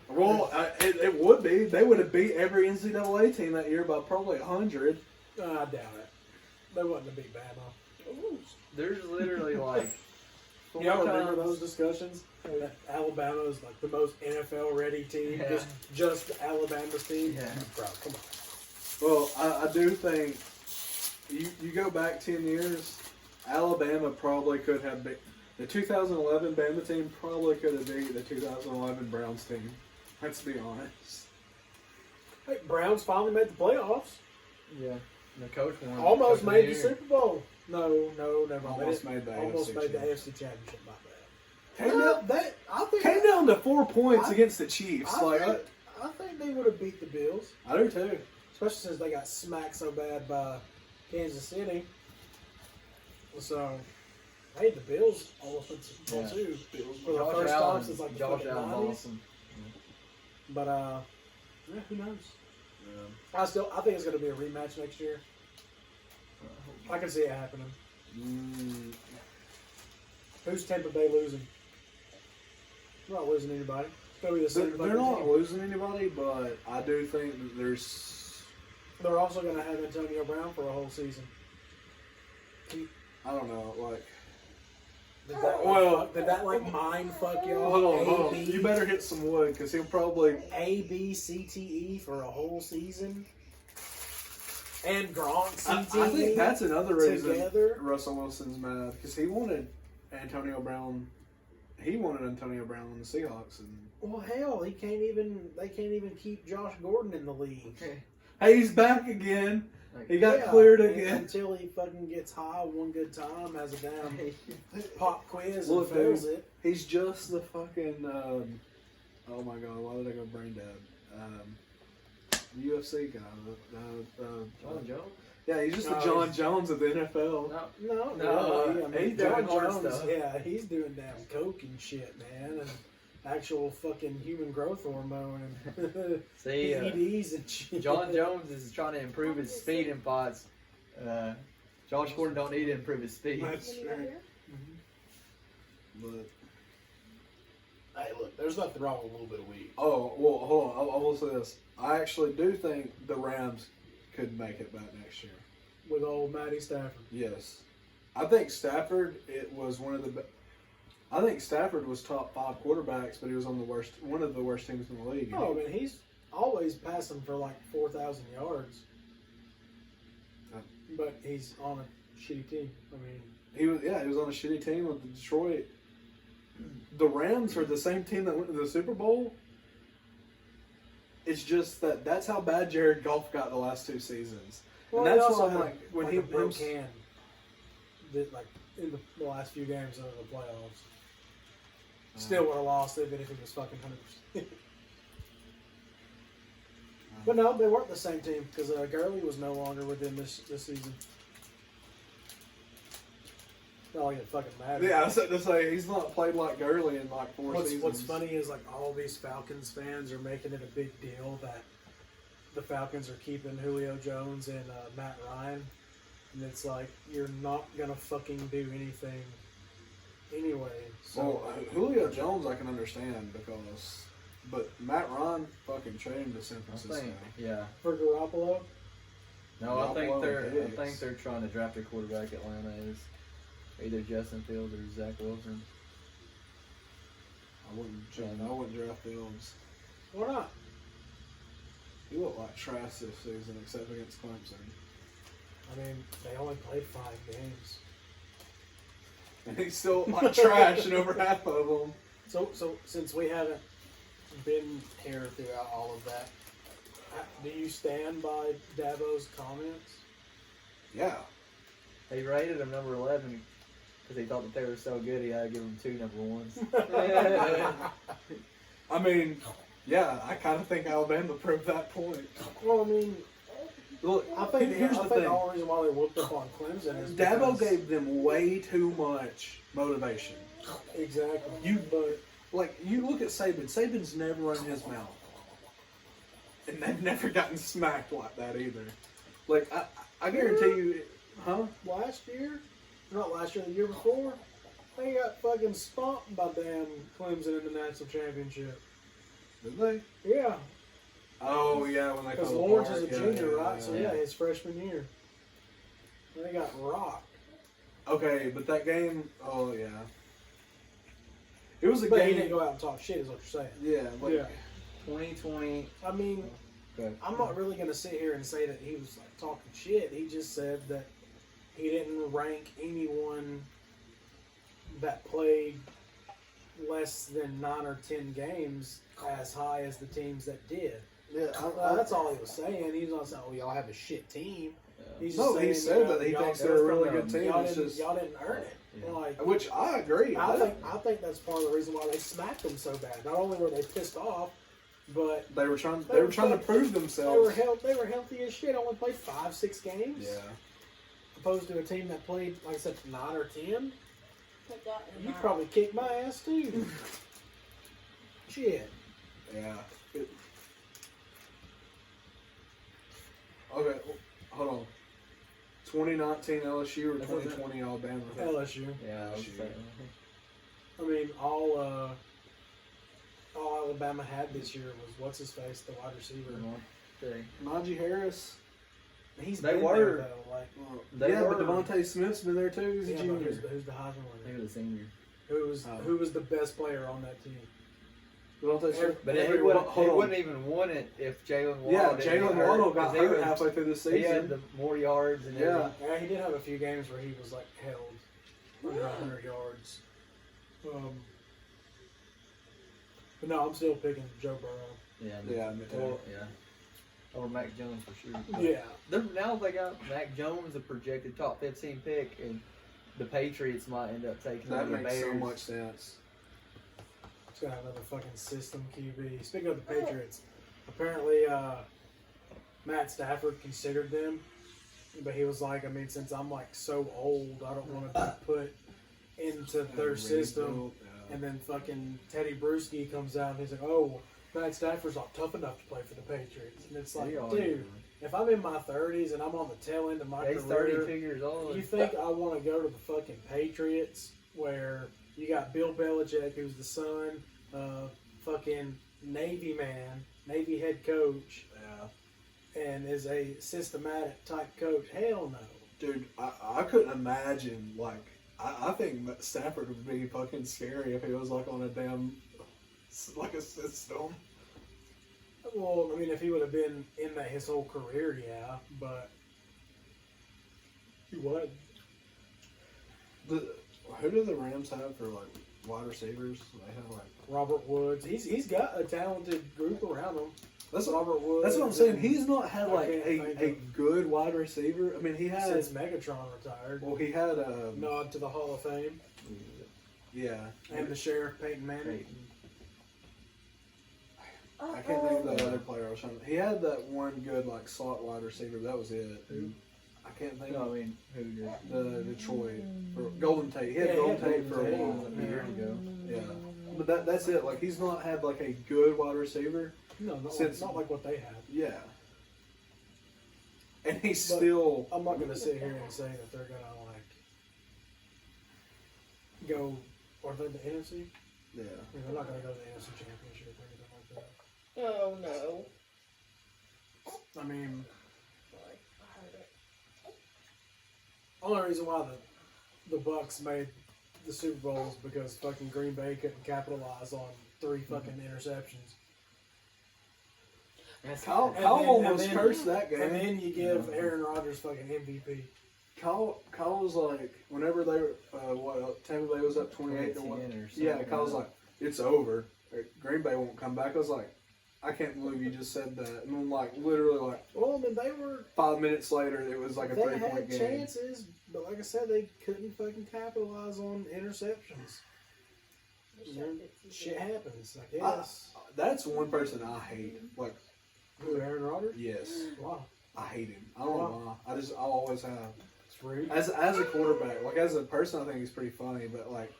Well, it would be. They would have beat every NCAA team that year by probably 100. I doubt it. They wouldn't have beat Bama. Ooh. There's literally like. Y'all remember those discussions? That Alabama is like the most NFL ready team. Yeah. Just Alabama's team. Yeah. Bro, come on. Well, I do think you go back 10 years, Alabama probably could have beat the 2011 Bama team. Probably could have beat the 2011 Browns team. Let's be honest. Hey, Browns finally made the playoffs. Yeah. The coach won. Almost Coach of made the year. Super Bowl. No, never mind. Almost made the Almost AFC made the championship. AFC Championship. My bad. I think Came down to 4 points against the Chiefs. I think they would have beat the Bills, I do too. especially since they got smacked so bad by Kansas City. So, hey, the Bills almost went to Super Bowl too for the Josh first Allen- time since like the Josh fucking Allen's 90s. awesome. But yeah, who knows? I think it's going to be a rematch next year. I can see it happening. Who's Tampa Bay losing? They're not losing anybody. It's going to be the same. They're not losing anybody, but I do think that there's. They're also going to have Antonio Brown for a whole season. I don't know, like. Did that like mind fuck y'all? Hold on. You better hit some wood because he'll probably. ABCTE for a whole season? And Gronk I CTE? think that's another reason together? Russell Wilson's mad because he wanted Antonio Brown. He wanted Antonio Brown on the Seahawks, and Well, hell, they can't even keep Josh Gordon in the league. hey, he's back again. He got Yeah, cleared again. until he fucking gets high one good time, has a damn pop quiz Look, and fails dude. it. He's just the fucking. Oh my god, why did I go brain dead? The UFC guy. John Jones? Yeah, he's just No, the John he's- Jones of the NFL. No, No, I mean, he's doing John hard Jones, stuff. yeah, he's doing damn coke and shit, man, and actual fucking human growth hormone and See, PEDs and shit. John Jones is trying to improve his speed in pods. Josh Gordon don't need to improve his speed. That's Can you go true. here? But Hey, look, there's nothing wrong with a little bit of weed. oh well, hold on. I will say this. I actually do think the Rams could make it back next year. With old Matty Stafford. Yes, I think Stafford. It was one of the. I think Stafford was top 5 quarterbacks, but he was on one of the worst teams in the league. Oh, I mean, he's always passing for like 4,000 yards. But he's on a shitty team. I mean, He was on a shitty team with Detroit. The Rams are the same team that went to the Super Bowl. It's just that's how bad Jared Goff got the last 2 seasons. well, and that's he also why had like when like he a broke was, hand that like in the last few games of the playoffs. Still would have lost even if he was fucking 100%. But no, they weren't the same team because Gurley was no longer with them this season. Not like it fucking matters. yeah, I was to say he's not played like Gurley in like 4 seasons. What's funny is like all these Falcons fans are making it a big deal that the Falcons are keeping Julio Jones and Matt Ryan, and it's like you're not gonna fucking do anything anyway. So Well, Julio Jones I can understand but Matt Ryan fucking traded him to San I Francisco. think, yeah. for Garoppolo, No, I think Garoppolo they're picks. trying to draft a quarterback. Atlanta is either Justin Fields or Zach Wilson. I wouldn't draft Fields. why not? He looked like trash this season except against Clemson. I mean, they only played 5 games. And he's still like trash in over half of them. So since we haven't been here throughout all of that, do you stand by Dabo's comments? Yeah. He rated him number 11 because he thought that they were so good he had to give them 2 number 1s. I mean, yeah, I kind of think Alabama proved that point. Well, I mean, Look, I think here's the the thing. only reason why they whooped up on Clemson is Dabo because- gave them way too much motivation. exactly. But like you look at Saban. Saban's never run his mouth, and they've never gotten smacked like that either. Like I guarantee you, huh? Last year, not last year, the year before, they got fucking stomped by damn Clemson in the national championship. Did they? Yeah, Oh yeah, when they because called Lawrence Park, is a yeah, junior, yeah, right? yeah. So yeah, his freshman year, they got rocked. Okay, but that game, oh yeah, it was a But he game. didn't go out and talk shit, is what you're saying. Yeah, like, Yeah. 2020. I mean, Okay. I'm not really going to sit here and say that he was like talking shit. He just said that he didn't rank anyone that played less than 9 or 10 games as high as the teams that did. Yeah, That's all he was saying. He's not saying, "Oh, y'all have a shit team." He's No, just he saying, said you know, that he y'all- thinks they're a really y'all good team. It's didn't, just, y'all didn't earn it. Yeah. Like, which I agree. I think that's part of the reason why they smacked them so bad. Not only were they pissed off, but they were trying. They were trying to prove they themselves. were healthy as shit. Only played 5-6 games. Yeah. Opposed to a team that played, like I said, 9 or 10. Put that in You mind. probably kicked my ass too. Shit. Yeah. Okay, hold on. 2019 LSU or 2020 Alabama? LSU. Yeah, I was Shoot. saying. I mean, all Alabama had this year was what's his face, the wide receiver. Okay. Najee Harris. He's They been were. there though. Like, They yeah, were. but Devontae Smith's been there too. He's a yeah, but junior. who's the Heisman He winner? was a senior. Who was the best player on that team? Devontae Smith. But he Everyone- hold on. wouldn't even won it if Jalen Waddle Yeah, didn't Jalen get Waddle got 'cause he hurt was- halfway through the He had season. the more yards and Yeah. everything. Yeah, he did have a few games where he was like held under 100 yards. But no, I'm still picking Joe Burrow. Yeah, Yeah, me too. or, yeah. Or Mac Jones for sure. Yeah. Now they got Mac Jones, a projected top 15 pick, and the Patriots might end up taking That the makes so Bears. much sense. It's gonna have another fucking system QB. Speaking of the Patriots, apparently Matt Stafford considered them, but he was like, I mean, since I'm like so old, I don't want to be put into their system. And then fucking Teddy Bruschi comes out and he's like, oh, Matt Stafford's not tough enough to play for the Patriots. And it's like, dude, if I'm in my 30s and I'm on the tail end of my career, he's 32 years old. You think I want to go to the fucking Patriots where you got Bill Belichick, who's the son of fucking Navy man, Navy head coach, and is a systematic type coach? Hell no. Dude, I couldn't imagine, like, I think Stafford would be fucking scary if he was, like, on a damn, like, a system. Well, I mean, if he would have been in that his whole career, yeah, but he would. Who do the Rams have for, like, wide receivers? They have, like... Robert Woods. He's got a talented group around him. That's Robert Woods. That's what I'm saying. He's not had, like, a good wide receiver. I mean, he had... Since Megatron retired. Well, he had nod to the Hall of Fame. Yeah. And the Sheriff, Peyton Manning. I can't think of the other player I was trying to... He had that one good, like, slot wide receiver. That was it. Who? I can't think No, of... I mean, who did? The Detroit. For Golden Tate. He had Golden Tate for a while. A year ago. Yeah. But that's it. Like, he's not had, like, a good wide receiver. No, not like what they have. Yeah. And he's still... I'm not going to sit here and say that they're going to, like, go... Are they the NFC? Yeah. I mean, they're not going to go to the NFC Championship or anything like that. Oh, no. I mean... Sorry, I heard it. Only reason why the Bucks made the Super Bowl is because fucking Green Bay couldn't capitalize on 3 fucking interceptions. Kyle almost cursed that game. And then you give Aaron Rodgers fucking MVP. Kyle was like, whenever they were, Tampa Bay was up 28 to 1. Yeah, Kyle was like, it's over. Green Bay won't come back. I was like, I can't believe you just said that. And then, like, literally, like, well, I mean, they were 5 minutes later, it was like a 3-point game. They had chances, but like I said, they couldn't fucking capitalize on interceptions. Shit happens, I guess. That's one person I hate. Like, who, Aaron Rodgers? Yes. Wow. I hate him. I don't know why. I always have. It's rude. As a quarterback, like, as a person, I think he's pretty funny, but, like,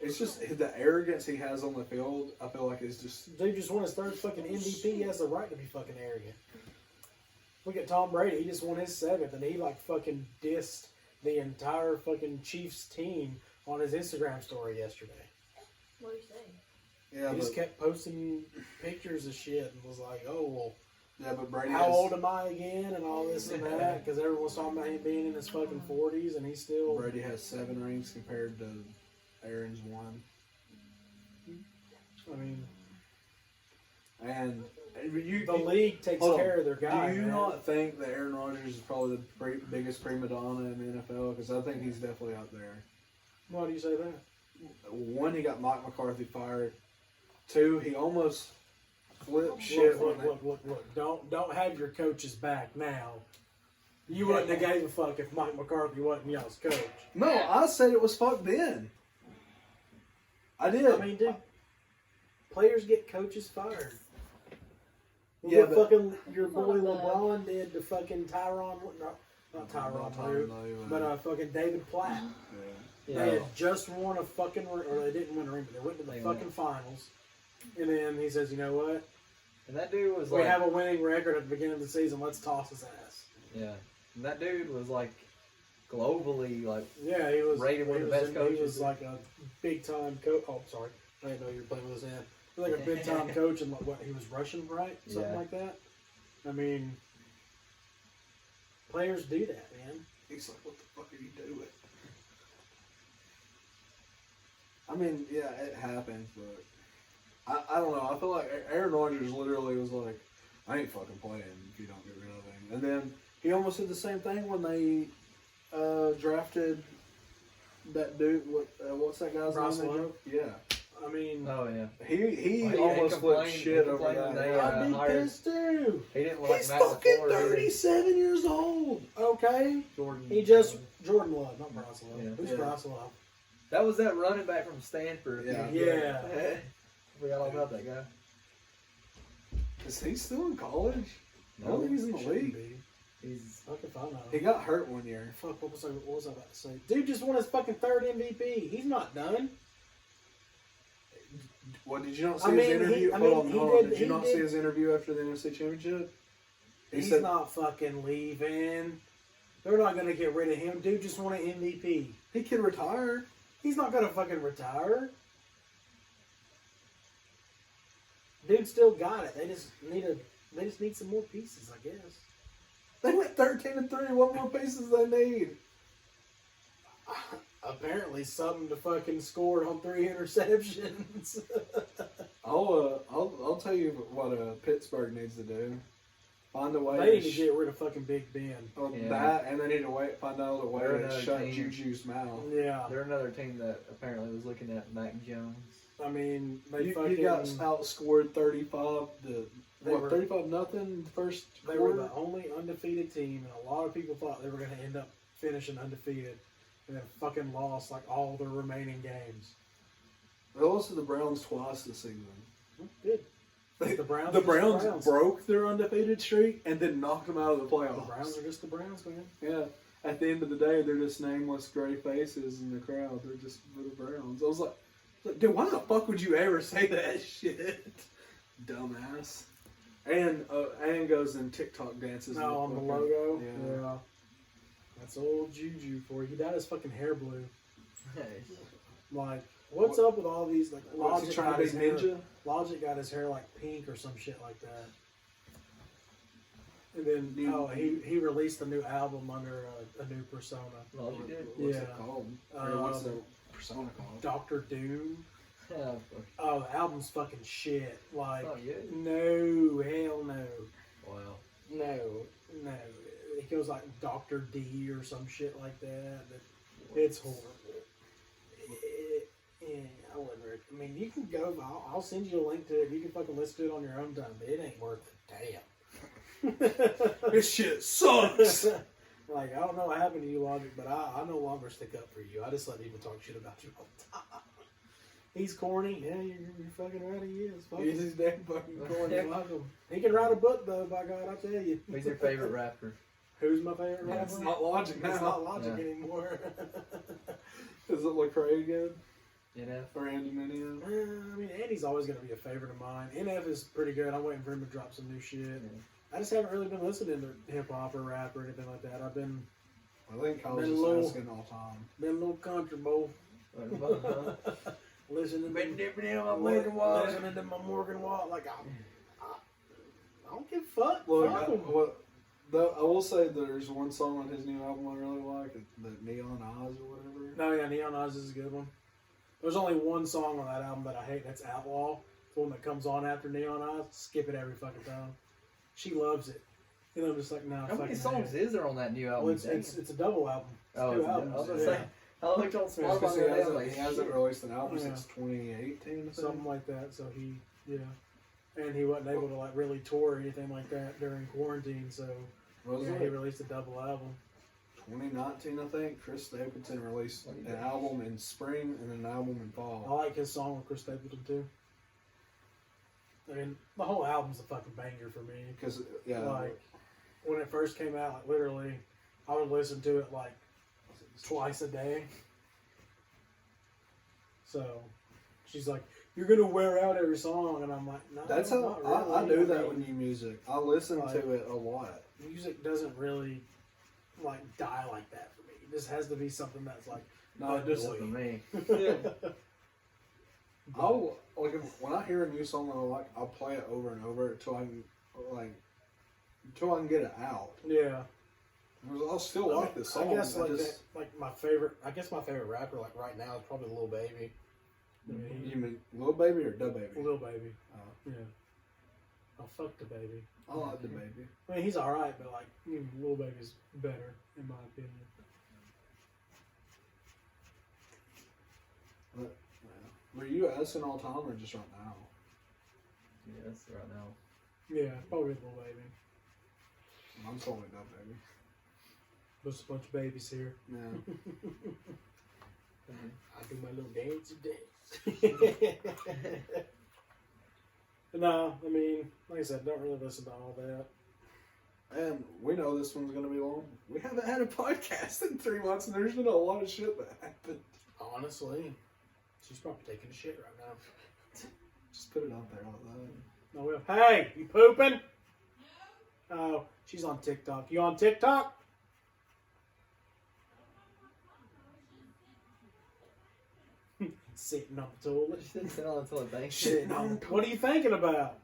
it's just the arrogance he has on the field. I feel like it's just... Dude just won his 3rd fucking MVP. He has the right to be fucking arrogant. Look at Tom Brady. He just won his 7th, and he, like, fucking dissed the entire fucking Chiefs team on his Instagram story yesterday. What are you saying? Yeah, he just kept posting pictures of shit and was like, oh, well, yeah, but Brady how old am I again and all this and that, because everyone's talking about him being in his fucking 40s and he's still... Brady has 7 rings compared to Aaron's 1. I mean... And the league takes care of their guy. Do you not think that Aaron Rodgers is probably the biggest prima donna in the NFL? Because I think he's definitely out there. Why do you say that? 1, he got Mike McCarthy fired. 2, he almost flipped shit. Look. Don't have your coaches back now. You wouldn't have gave a fuck if Mike McCarthy wasn't y'all's coach. No, I said it was fuck then. I did. I mean, dude, players get coaches fired. Yeah, what fucking your boy LeBron did to fucking Tyronn, not Tyronn Lue, but fucking David Platt. Yeah. They had just won a fucking, or they didn't win a ring, but they went to the fucking finals. And then he says, you know what? And that dude was we have a winning record at the beginning of the season. Let's toss his ass. Yeah. And that dude was like globally, like, yeah, he was rated one of the best coaches. He was like a big time coach. Oh, sorry. I didn't know you were playing with his hand. He was like a big time coach, and what, he was Russian, right? Something like that. I mean, players do that, man. He's like, what the fuck are you doing? I mean, yeah, it happens, but I don't know. I feel like Aaron Rodgers literally was like, I ain't fucking playing if you don't get rid of him. And then he almost did the same thing when they drafted that dude. What's that guy's name? Yeah. I mean, oh yeah. He almost flipped shit over that. I'd be pissed too. He didn't like He's Matt fucking LaFleur 37 years old. Okay. Jordan Jordan Love, not Bryce Love. Yeah. Who's Bryce Love? That was that running back from Stanford. Yeah. Forgot all about that guy. Is he still in college? I don't think he's in the Shouldn't league. be. He's Fuck if I know. He got hurt one year. Fuck, what was I about to say? Dude just won his fucking 3rd MVP. He's not done. What, did you not see I his mean, interview? he Hold on. did- Did you he not did- see his interview after the NFC Championship? He's not fucking leaving. They're not gonna get rid of him. Dude just won an MVP. He could retire. He's not gonna fucking retire. Dude still got it. They just need some more pieces, I guess. They went 13-3. What more pieces they need? Apparently something to fucking score on 3 interceptions. I'll tell you what Pittsburgh needs to do. Find a way. They need to get rid of fucking Big Ben. Yeah. That, and they need to find out a way They're to another shut team. Juju's mouth. Yeah. they're another team that apparently was looking at Mac Jones. I mean, You got outscored 35 They were- 35-0 the first They were quarter. the only undefeated team, and a lot of people thought they were going to end up finishing undefeated, and then fucking lost like all their remaining games. They lost to the Browns twice this season. Good. The Browns. The are just Browns the Browns. broke their undefeated streak and then knocked them out of the playoffs. The Browns are just the Browns, man. Yeah. At the end of the day, they're just nameless gray faces in the crowd. They're just for the Browns. I was like, dude, why the fuck would you ever say that shit? Dumbass. And goes in TikTok dances. No, on the fucking- logo. Yeah. Yeah. That's old Juju for you. He dyed his fucking hair blue. Like, what's up with all these? Like, What's he Logic trying got to his be hair. ninja? Logic got his hair like pink or some shit like that. And then, he released a new album under a new persona. Logic did? What's Yeah. it called? Or what's the Um, persona called? Doctor Doom. Yeah, Oh, the album's fucking shit. Like, oh, yeah. no, hell no. Wow. No. It goes like Dr. D or some shit like that. It's horrible. I wouldn't recommend. I mean, you can go. I'll send you a link to it. You can fucking listen to it on your own time, but it ain't worth a damn. This shit sucks. Like, I don't know what happened to you, Logic, but I no longer stick up for you. I just let people talk shit about you all the time. He's corny. Yeah, you're fucking right. He is. Fuck He's him. his damn fucking Corny. Fuck him. He can write a book though. By God, I tell you. Who's your favorite rapper? Who's my favorite Yeah, rapper? It's not Logic It's now. not Logic Yeah. anymore. Is it Lecrae again? NF? Or Andy Mineo? I mean, Andy's always going to be a favorite of mine. NF is pretty good. I'm waiting for him to drop some new shit. I just haven't really been listening to hip hop or rap or anything like that. I've been I think I was Been just low. asking all time. a little country boy. Listening Been to dipping in my Morgan Wallen. listening to my Morgan Wallen. Like, I don't give a fuck. Look, Fuck 'em. I will say there's one song on his new album I really like, the Neon Eyes or whatever. No, yeah, Neon Eyes is a good one. There's only one song on that album that I hate. That's Outlaw. It's the one that comes on after Neon Eyes. Skip it every fucking time. She loves it. And I'm just like, nah. How many fucking songs hate it. is there on that new album? Well, it's a double album. It's Oh, two it's a- albums. I was gonna yeah. say, I looked on It's 'cause Spotify he the other day, hasn't, like, he hasn't released an album Yeah. since 2018. I think. Something like that. So and he wasn't able to like really tour or anything like that during quarantine. So What was he it? released a double album. 2019, I think. Chris Stapleton released What do you an think? album in spring and an album in I fall. like his song with Chris Stapleton too. I mean, the whole album's a fucking banger for me. Because yeah, Like when it first came out, like literally, I would listen to it like twice a day. So she's like, "You're gonna wear out every song," and I'm like, "No, that's how not I really." do that mean, with new music. I listen Like- to it a lot. music doesn't really like die like that for me. It just has to be something that's like No, just just for me. I'll like when I hear a new song that I like, I'll play it over and over until I can get it out. Yeah. I'll still like this song. I guess I like just, my favorite rapper like right now is probably Lil Baby. I mean, you mean Lil Baby or Da Baby? Lil Baby. Oh. Yeah. Oh, fuck the baby. I like Da Baby. I mean, he's alright, but like, Lil Baby's better, in my opinion. Were you asking all time or just right now? Yes, right now. Yeah, probably Lil Baby. I'm totally Da Baby. There's a bunch of babies here. Yeah. I do my little dance. No, I mean, like I said, don't really listen to all that. And we know this one's going to be long. We haven't had a podcast in 3 months, and there's been a lot of shit that happened. Honestly, she's probably taking a shit right now. Just put it out there all the time. No, will. Hey, you pooping? Oh, she's on TikTok. You on TikTok? Sitting on the toilet. Sitting on the toilet, thanks. Sitting on the toilet. What are you thinking about?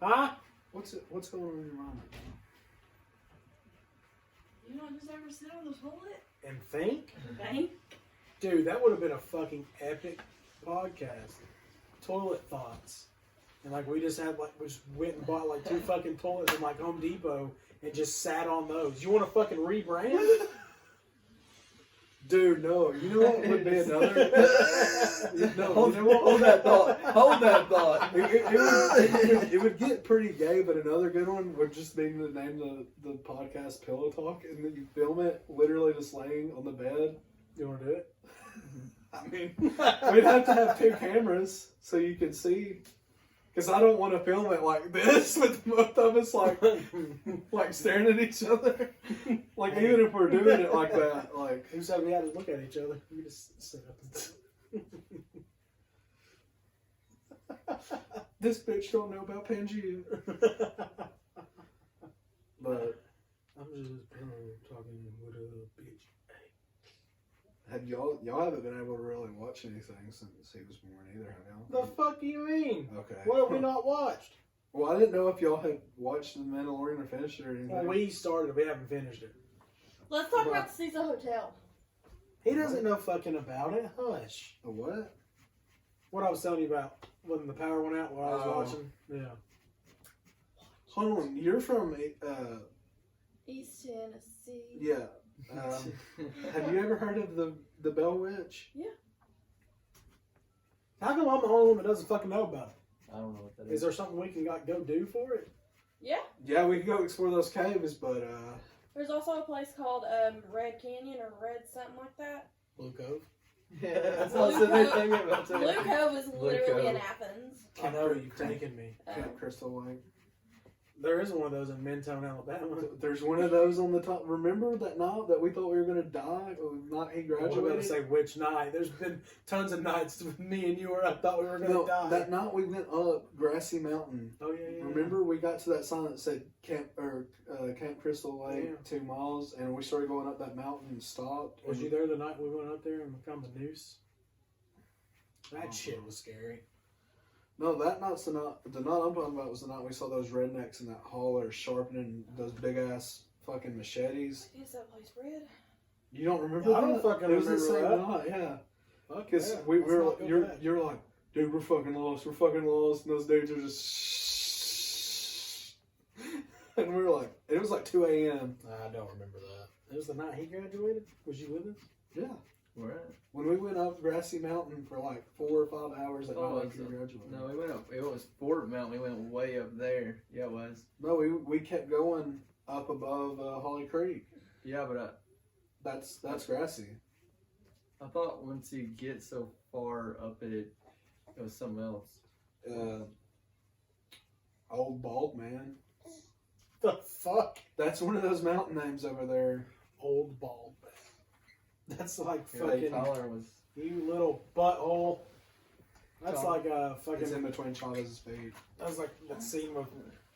Huh? What's going on in your mind right now? You don't just ever sit on the toilet? And think? Think? Dude, that would have been a fucking epic podcast. Toilet thoughts. And like we just went and bought like 2 fucking toilets from like Home Depot and just sat on those. You want to fucking rebrand? Dude, no. You know what would be another? No, Hold that thought. Hold that thought. It would get pretty gay, but another good one would just be to name the podcast Pillow Talk, and then you film it literally just laying on the bed. You want to do it? I mean, we'd have to have 2 cameras so you can see. Because I don't want to film it like this with both of us like staring at each other. Like even if we're doing it like that, like Who said we had to look at each other? We just sit up and this bitch don't know about Pangea. But I'm just talking with a bitch. have y'all haven't been able to really watch anything since he was born either, have y'all? The fuck do you mean? Okay. What have we not watched? Well, I didn't know if y'all had watched The Mandalorian or finished it or anything. Well, we started. We haven't finished it. Let's talk about the Cecil Hotel. He doesn't know fucking about it. Hush. The what? What I was telling you about when the power went out while I was watching. Yeah. Hold on, you're from East Tennessee. yeah. Have you ever heard of the Bell Witch? Yeah. How come I'm the only one that doesn't fucking know about it? I don't know what that Is is. there something we can like, go do for it? Yeah. Yeah, we can go explore those caves, but There's also a place called Red Canyon or Red something like that. Blue Cove. Yeah, that's also the thing about Blue it. Cove is Blue literally in Cove. Athens. I know you've taken me. Camp Crystal Lake. There is one of those in Mentone, Alabama. There's one of those on the top. Remember that night that we thought we were going to die? Or not he I was about graduated? to say which night. There's been tons of nights with me and you where I thought we were going to No, die. that night we went up Grassy Mountain. Oh yeah. Remember we got to that sign that said Camp Crystal Lake, Yeah. 2 miles, and we started going up that mountain and stopped. Was and you there the night we went up there and found the noose? That shit was scary. No, that night's the night. The night I'm talking about was the night we saw those rednecks in that hauler sharpening those big ass fucking machetes. Is that place red? You don't remember I that? don't fucking It was the remember same that. night, yeah. Fuck Because yeah, we let's were, not go back. you're like, dude, we're fucking lost, and those dudes are just, and we were like, it was like 2 a.m. I don't remember that. It was the night he graduated. Was you with us? Yeah. Where at? When we went up Grassy Mountain for like 4 or 5 hours that Oh, night it's after you graduated. No, we went up. It was Fort Mountain. We went way up there. Yeah, it was. No, we kept going up above Holly Creek. Yeah, but That's Grassy. I thought once you get so far up it was something else. Old Bald Man. The fuck? That's one of those mountain names over there. Old bald man. That's like Yeah, fucking Tyler was. you little butthole. That's Tyler. like a It's in fucking. between Chavez's feet. That's like that scene with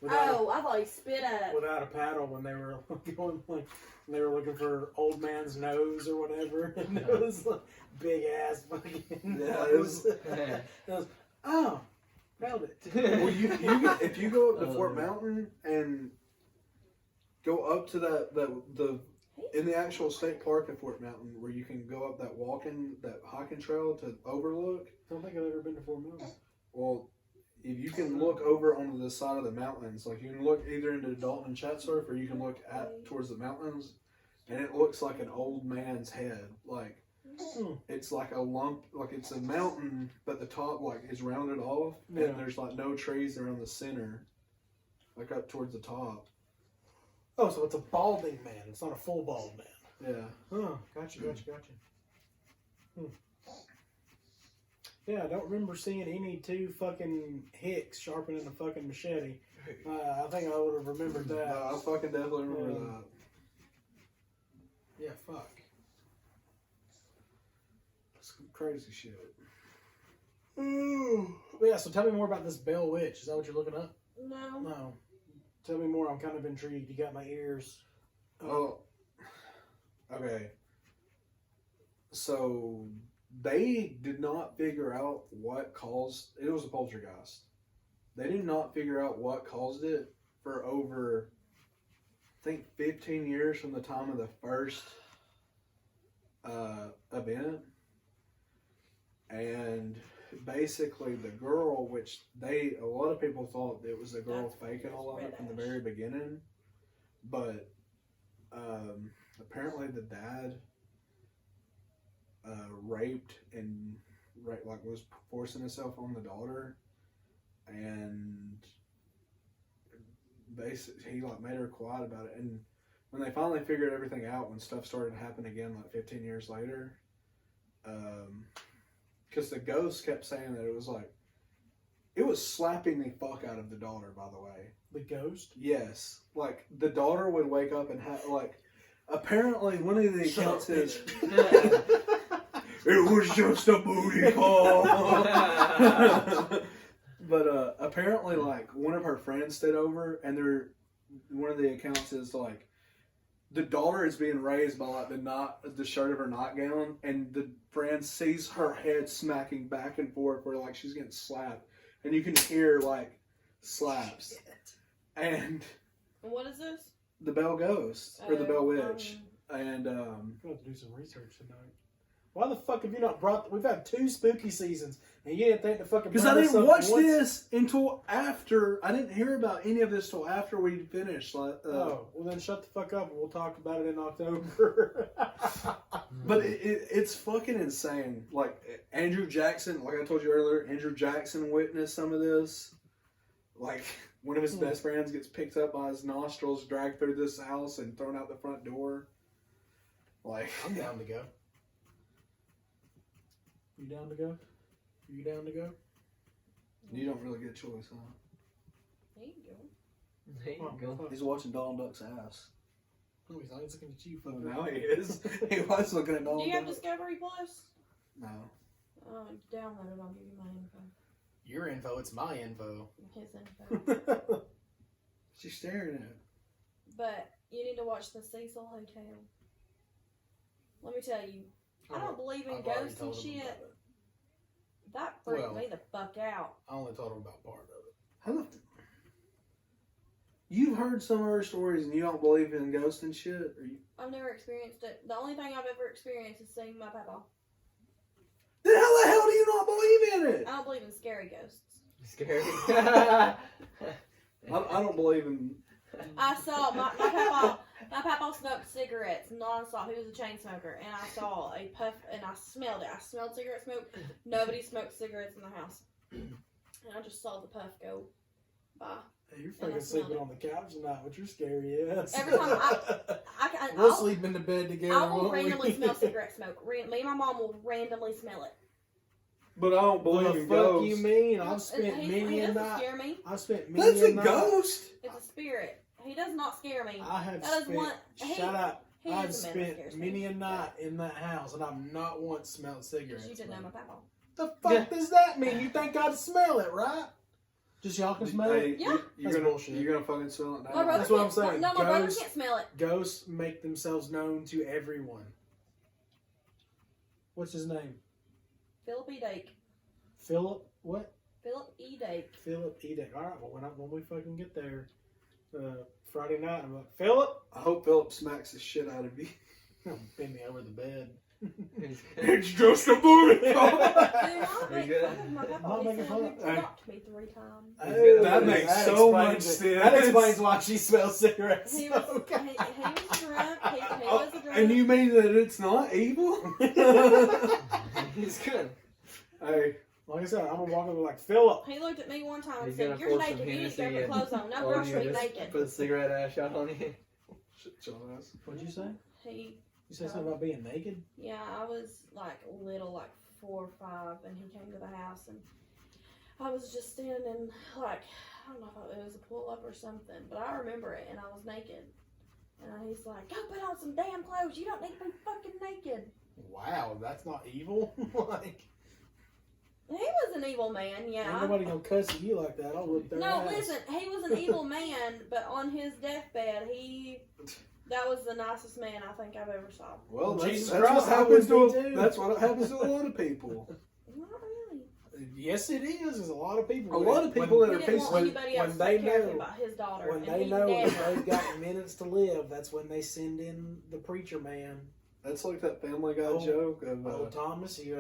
without, Oh, I thought he spit up. without a paddle when they were going like they were looking for old man's nose or whatever, and it was like big ass fucking. Yeah, nose. It was oh, found it. Well, you can, if you go up to Oh, Fort yeah. Mountain and go up to the in the actual state park at Fort Mountain, where you can go up that hiking trail to overlook. I don't think I've ever been to Fort Mill. Well, if you can look over onto the side of the mountains, like you can look either into Dalton and Chatsworth, or you can look towards the mountains, and it looks like an old man's head. Like it's like a lump, like it's a mountain, but the top like is rounded off, Yeah. and there's like no trees around the center, like up towards the top. Oh, so it's a balding man. It's not a full bald man. Yeah. Oh, gotcha. Yeah, I don't remember seeing any 2 fucking hicks sharpening a fucking machete. I think I would have remembered that. No, I fucking definitely remember that. Yeah, fuck. Some crazy shit. Ooh. Yeah, so tell me more about this Bell Witch. Is that what you're looking up? No. No. Tell me more. I'm kind of intrigued. You got my ears. Oh, okay. So they did not figure out what caused it. Was a poltergeist. They did not figure out what caused it for over, I think, 15 years from the time of the first event. And basically the girl, which a lot of people thought it was the girl faking all of it from the very beginning, but apparently the dad raped and was forcing himself on the daughter, and basically he made her quiet about it. And when they finally figured everything out, when stuff started to happen again 15 years later, because the ghost kept saying that it was slapping the fuck out of the daughter, by the way. The ghost? Yes. The daughter would wake up and have, apparently one of the accounts is, it was just a booty call. But apparently, one of her friends stayed over, and one of the accounts is, the daughter is being raised by, the shirt of her nightgown, and the friend sees her head smacking back and forth where, she's getting slapped. And you can hear, slaps. Shit. And What is this? the Bell Ghost, or the Bell Witch. And, I'm going to have to do some research tonight. Why the fuck have you not brought... We've had 2 spooky seasons, and you didn't think to fucking... because I didn't watch this until after... I didn't hear about any of this till after we finished. Oh, well then shut the fuck up and we'll talk about it in October. But it's fucking insane. Andrew Jackson, like I told you earlier, Andrew Jackson witnessed some of this. One of his best friends gets picked up by his nostrils, dragged through this house, and thrown out the front door. I'm down to go. You down to go? You down to go? You don't really get a choice, huh? There you go. There you go. He's watching Donald Duck's ass. Oh, he's always looking at you. Well, Fucker. now he is. He was looking at Do Donald you have Duck. Discovery Plus? No. Download it. I'll give you my info. Your info, it's my info. His info. She's staring at it. But you need to watch the Cecil Hotel. Let me tell you, I don't believe in I've already ghosts and told him shit. about it. That freaked Well- me the fuck out. I only told him about part of it. How the... You've heard some of her stories and you don't believe in ghosts and shit? Or you... I've never experienced it. The only thing I've ever experienced is seeing my papa. Then how the hell do you not believe in it? I don't believe in scary ghosts. Scary. I don't believe in... I saw my papa. My papa smoked cigarettes nonstop. He was a chain smoker, and I saw a puff, and I smelled it. I smelled cigarette smoke. Nobody smoked cigarettes in the house, and I just saw the puff go by. Hey, you're fucking sleeping on the couch tonight with your scary ass. Every time we'll sleep in the bed together. I will won't we? randomly smell cigarette smoke. Me and my mom will randomly smell it. But I don't believe What the in fuck ghosts. you mean? I've He spent many a doesn't night. scare me. I've spent many That's a night. ghost? It's a spirit. He does not scare me. I have That is spent. one- Shut up. He I've is a man that spent scares many me. a night in that house, and I've not once smelled cigarettes. You didn't know my papa. The fuck does that mean? You think I'd smell it, right? Just y'all can smell Hey, it. Yeah. That's bullshit. You're gonna fucking smell it now. My brother That's what I'm can't- saying. No, my brother Ghosts- can't smell it. Ghosts make themselves known to everyone. What's his name? Philip E. Dake. Philip. What? Philip E. Dake. Philip Edick. All right. Well, when we fucking get there, Friday night, I'm like, Philip. I hope Philip smacks the shit out of you. Bend me over the bed. It's just a booty Dude, I'll You make good? fun of my papa. I'll He make said fun. he blocked me 3 times. That makes so much explains it. sense. That explains why she smells cigarettes. He was, he was drunk. He was a drunk. And you mean that it's not evil? He's good. Hey, Like I said, I'm gonna walk over like Philip. He looked at me one time and He's said, gonna "You're pour some naked. You need to Hennessy get your and clothes on. No on brush you me and just naked." put a cigarette ash out on you. shit, your ass. What'd you say? He, You said something about being naked? yeah, I was like little, like 4 or 5, and he came to the house, and I was just standing like I don't know if it was a pull up or something, but I remember it, and I was naked. And he's like, go put on some damn clothes. You don't need to be fucking naked. Wow, that's not evil. Like, He was an evil man, yeah. ain't nobody gonna cuss at you like that. I'll whip their No, ass. listen, he was an evil man, but on his deathbed, that was the nicest man I think I've ever saw. Well, Jesus that's Christ, what that happens was to me too. that's what happens to a lot of people. Not really. Yes, it is. There's a lot of people. A lot of people when, that He are didn't peaceful. want anybody else when to they take care of know- him about his daughter. when and they he know dead. that they've got minutes to live, that's when they send in the preacher man. That's like that Family Guy Oh, joke of Oh, Thomas, you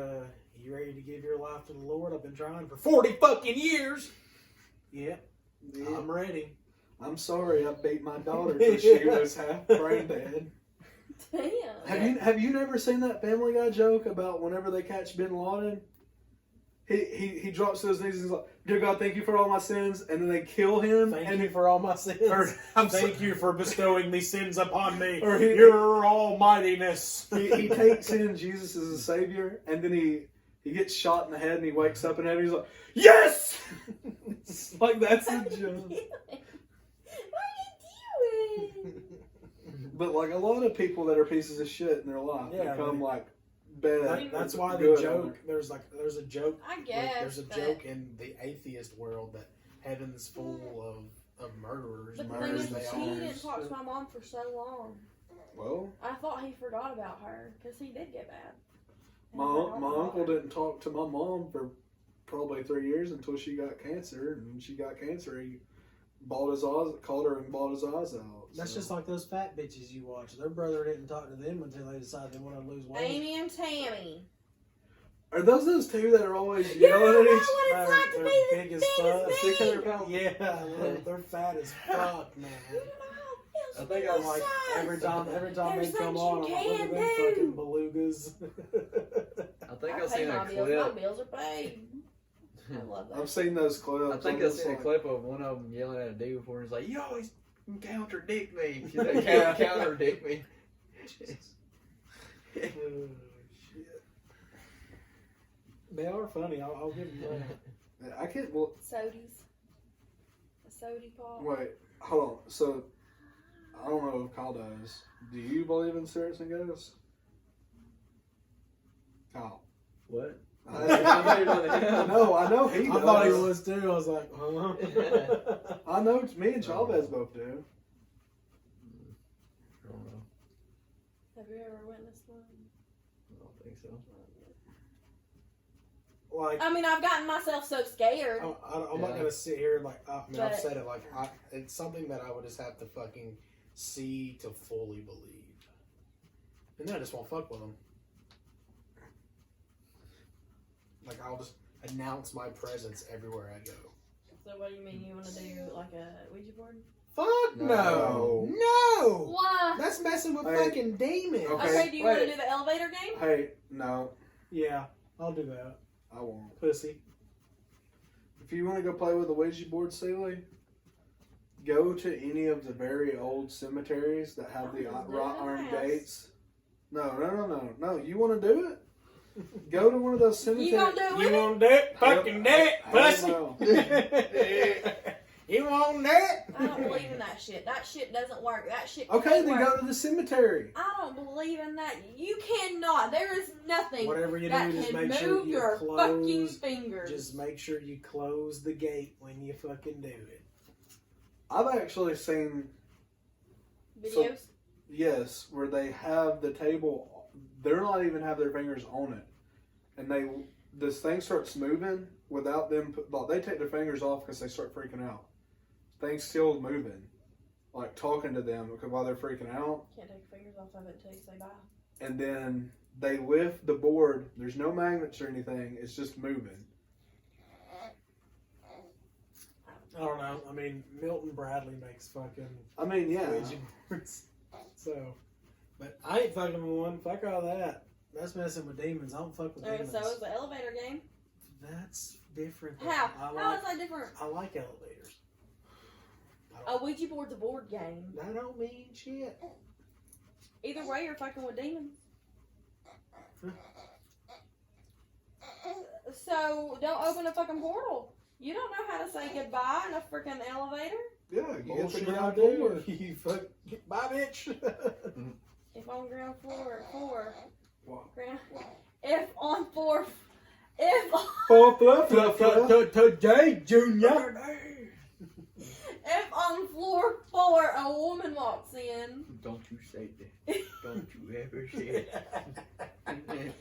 ready to give your life to the Lord? I've been trying for 40 fucking years. Yeah, yeah, I'm ready. I'm sorry, I beat my daughter because she was half brain dead. Damn. Have you never seen that Family Guy joke about whenever they catch Bin Laden? He drops to his knees and he's like, "Dear God, thank you for all my sins," and then they kill him. Thank you for all my sins. Thank you for bestowing these sins upon me. Or he- Your almightiness. He takes in Jesus as a savior, and then he gets shot in the head, and he wakes up in heaven. He's like, "Yes!" It's like that's a joke. What are you doing? But like a lot of people that are pieces of shit in their life Yeah, become man. like bad. That's why the good. joke. There's a joke. I guess. There's a but joke in the atheist world that heaven's full of murderers. But the thing Murders is, they he are. didn't talk to my mom for so long. Well, I thought he forgot about her because he did get bad. And my he forgot my about uncle her. didn't talk to my mom for probably 3 years until she got cancer, and when she got cancer, he called her and bawled his eyes out. That's so. just like those fat bitches you watch. Their brother didn't talk to them until they decided they want to lose weight. Amy and Tammy. Are those two that are always You yelling don't at know each what it's like to They're be big as this big fuck. as 600 me. pounds. Yeah, they're fat as fuck, man. You don't know how it feels I to think be I'm this like size. every time There's they come things on, I'm you like, look at them can fucking do. belugas. I think I I've pay seen my a bills. My clip. bills are paid. I love that. I've seen those clips. I think I'm I've just seen a like, clip of one of them yelling at a dude before, and he's like, "You always contradict me." She's like, "Can't contradict me." Oh, shit. They are funny. I'll give them that. I can't. Well, Sodies. A sody pop. wait. Hold on. So, I don't know if Kyle does. Do you believe in spirits and ghosts? Kyle. What? No, I know he does. I thought he was too. I was like, huh? I know. Me and Chavez both do. I don't know. Have you ever witnessed one? I don't think so. Like, I mean, I've gotten myself so scared. I'm not gonna sit here and like. I mean, I've But- said it like. It's something that I would just have to fucking see to fully believe, and then I just won't fuck with them. Like I'll just announce my presence everywhere I go. So what do you mean? You want to do like a Ouija board? Fuck No. no! Why? That's messing with Hey. fucking demons. Okay. Okay, do you want to wait. do the elevator game? Hey, no, Yeah, I'll do that. I won't. Pussy. If you want to go play with the Ouija board, Sealy, go to any of the very old cemeteries that have the I'll just do it wrought in the iron house. gates. No. You want to do it? Go to one of those cemeteries. You gonna do it You with me? want that? Fucking that, Hell pussy. no. You want that? I don't believe in that shit. That shit doesn't work. That shit Okay, can't then work. go to the cemetery. I don't believe in that. You cannot. There is nothing Whatever you that do, just can make sure move you your fucking close. fingers. Just make sure you close the gate when you fucking do it. I've actually seen, Videos. yes, where they have the table. They're not even have their fingers on it, and this thing starts moving without them. Like they take their fingers off because they start freaking out. Things still moving, like talking to them because while they're freaking out, Can't take your fingers off of it until you say bye. and then they lift the board. There's no magnets or anything. It's just moving. I don't know. I mean, Milton Bradley makes fucking I mean, yeah. Ouija boards. So, but I ain't fucking with one. Fuck all that. That's messing with demons. I don't fuck with Okay, demons. so it's the elevator game. That's different. though. How? I How like, is that different? I like elevators. A Ouija board's a board game. That don't mean shit. Either way, you're fucking with demons. So don't open a fucking portal. You don't know how to say goodbye in a freaking elevator? Yeah, you get the Bullshit I ground do. floor. You fuck. Bye, bitch. If on ground floor, Wow. ground, if on floor, if Today, Junior. if on floor 4 a woman walks in, Don't you say that. Don't you ever say that.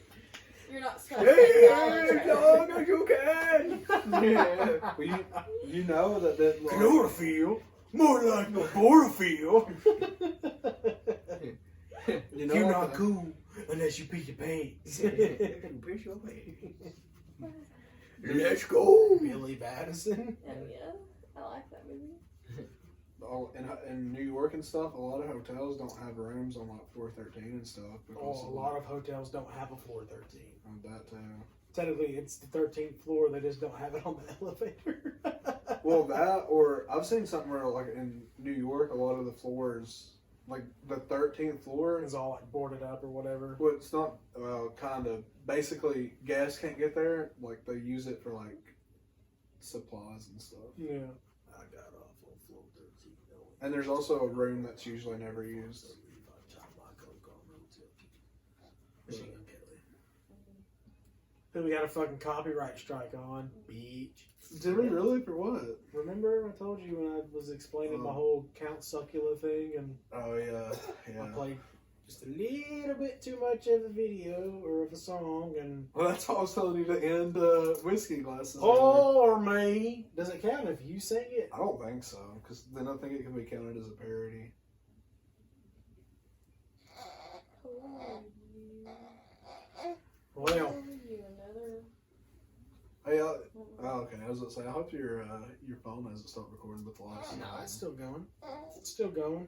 you're not supposed to say Hey, that. long as you can. Yeah. Well, you know that like, Chlorophyll, more like the chlorophyll. you know You're like not the- cool unless you pee your pants. Let's go. Billy Madison. Oh yeah, I like that movie. in New York and stuff, a lot of hotels don't have rooms on like floor 13 and stuff. Because Oh, a lot of hotels don't have a floor 13. of that too. Technically, it's the 13th floor. They just don't have it on the elevator. Well, that or I've seen something where like in New York, a lot of the floors, like the 13th floor, it's all like boarded up or whatever. well, it's not kind of basically guests can't get there. Like they use it for like supplies and stuff. Yeah. I got off on floor 13. And there's also a room that's usually never used. Then we got a fucking copyright strike on. Beach. Did we really? For what? Remember I told you when I was explaining my whole Count Succula thing and Oh yeah, I yeah. played just a little bit too much of the video or of the song and Well, that's why I was telling you to end whiskey glasses. or me. Does it count if you sing it? I don't think so, because then I think it can be counted as a parody. Well, Another. Hey, oh, okay. I was gonna say, I hope your phone hasn't stopped recording with the lights. no, it's still going. It's still going.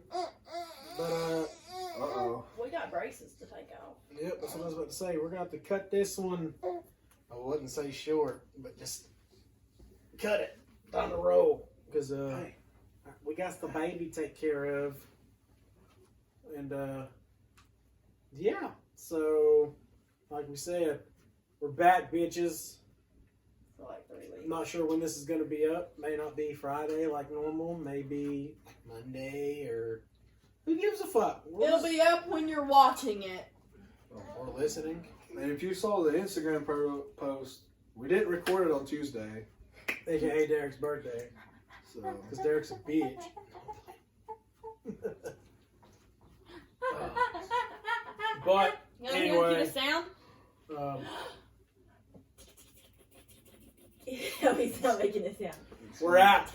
But Uh-oh. We got braces to take off. yep, that's what I was about to say. We're gonna have to cut this one. I wouldn't say short, but just cut it down the road because we got the baby to take care of, and yeah. So, like we said, we're back, bitches. For like 3 weeks. I'm not sure when this is gonna be up. May not be Friday like normal. Maybe Monday or who gives a fuck? It'll be up when you're watching it. or listening. And if you saw the Instagram post, we didn't record it on Tuesday. AKA Derek's birthday. So, Because Derek's a bitch. But, You want to anyway. hear the sound? um, No, he's not making a sound. we're out.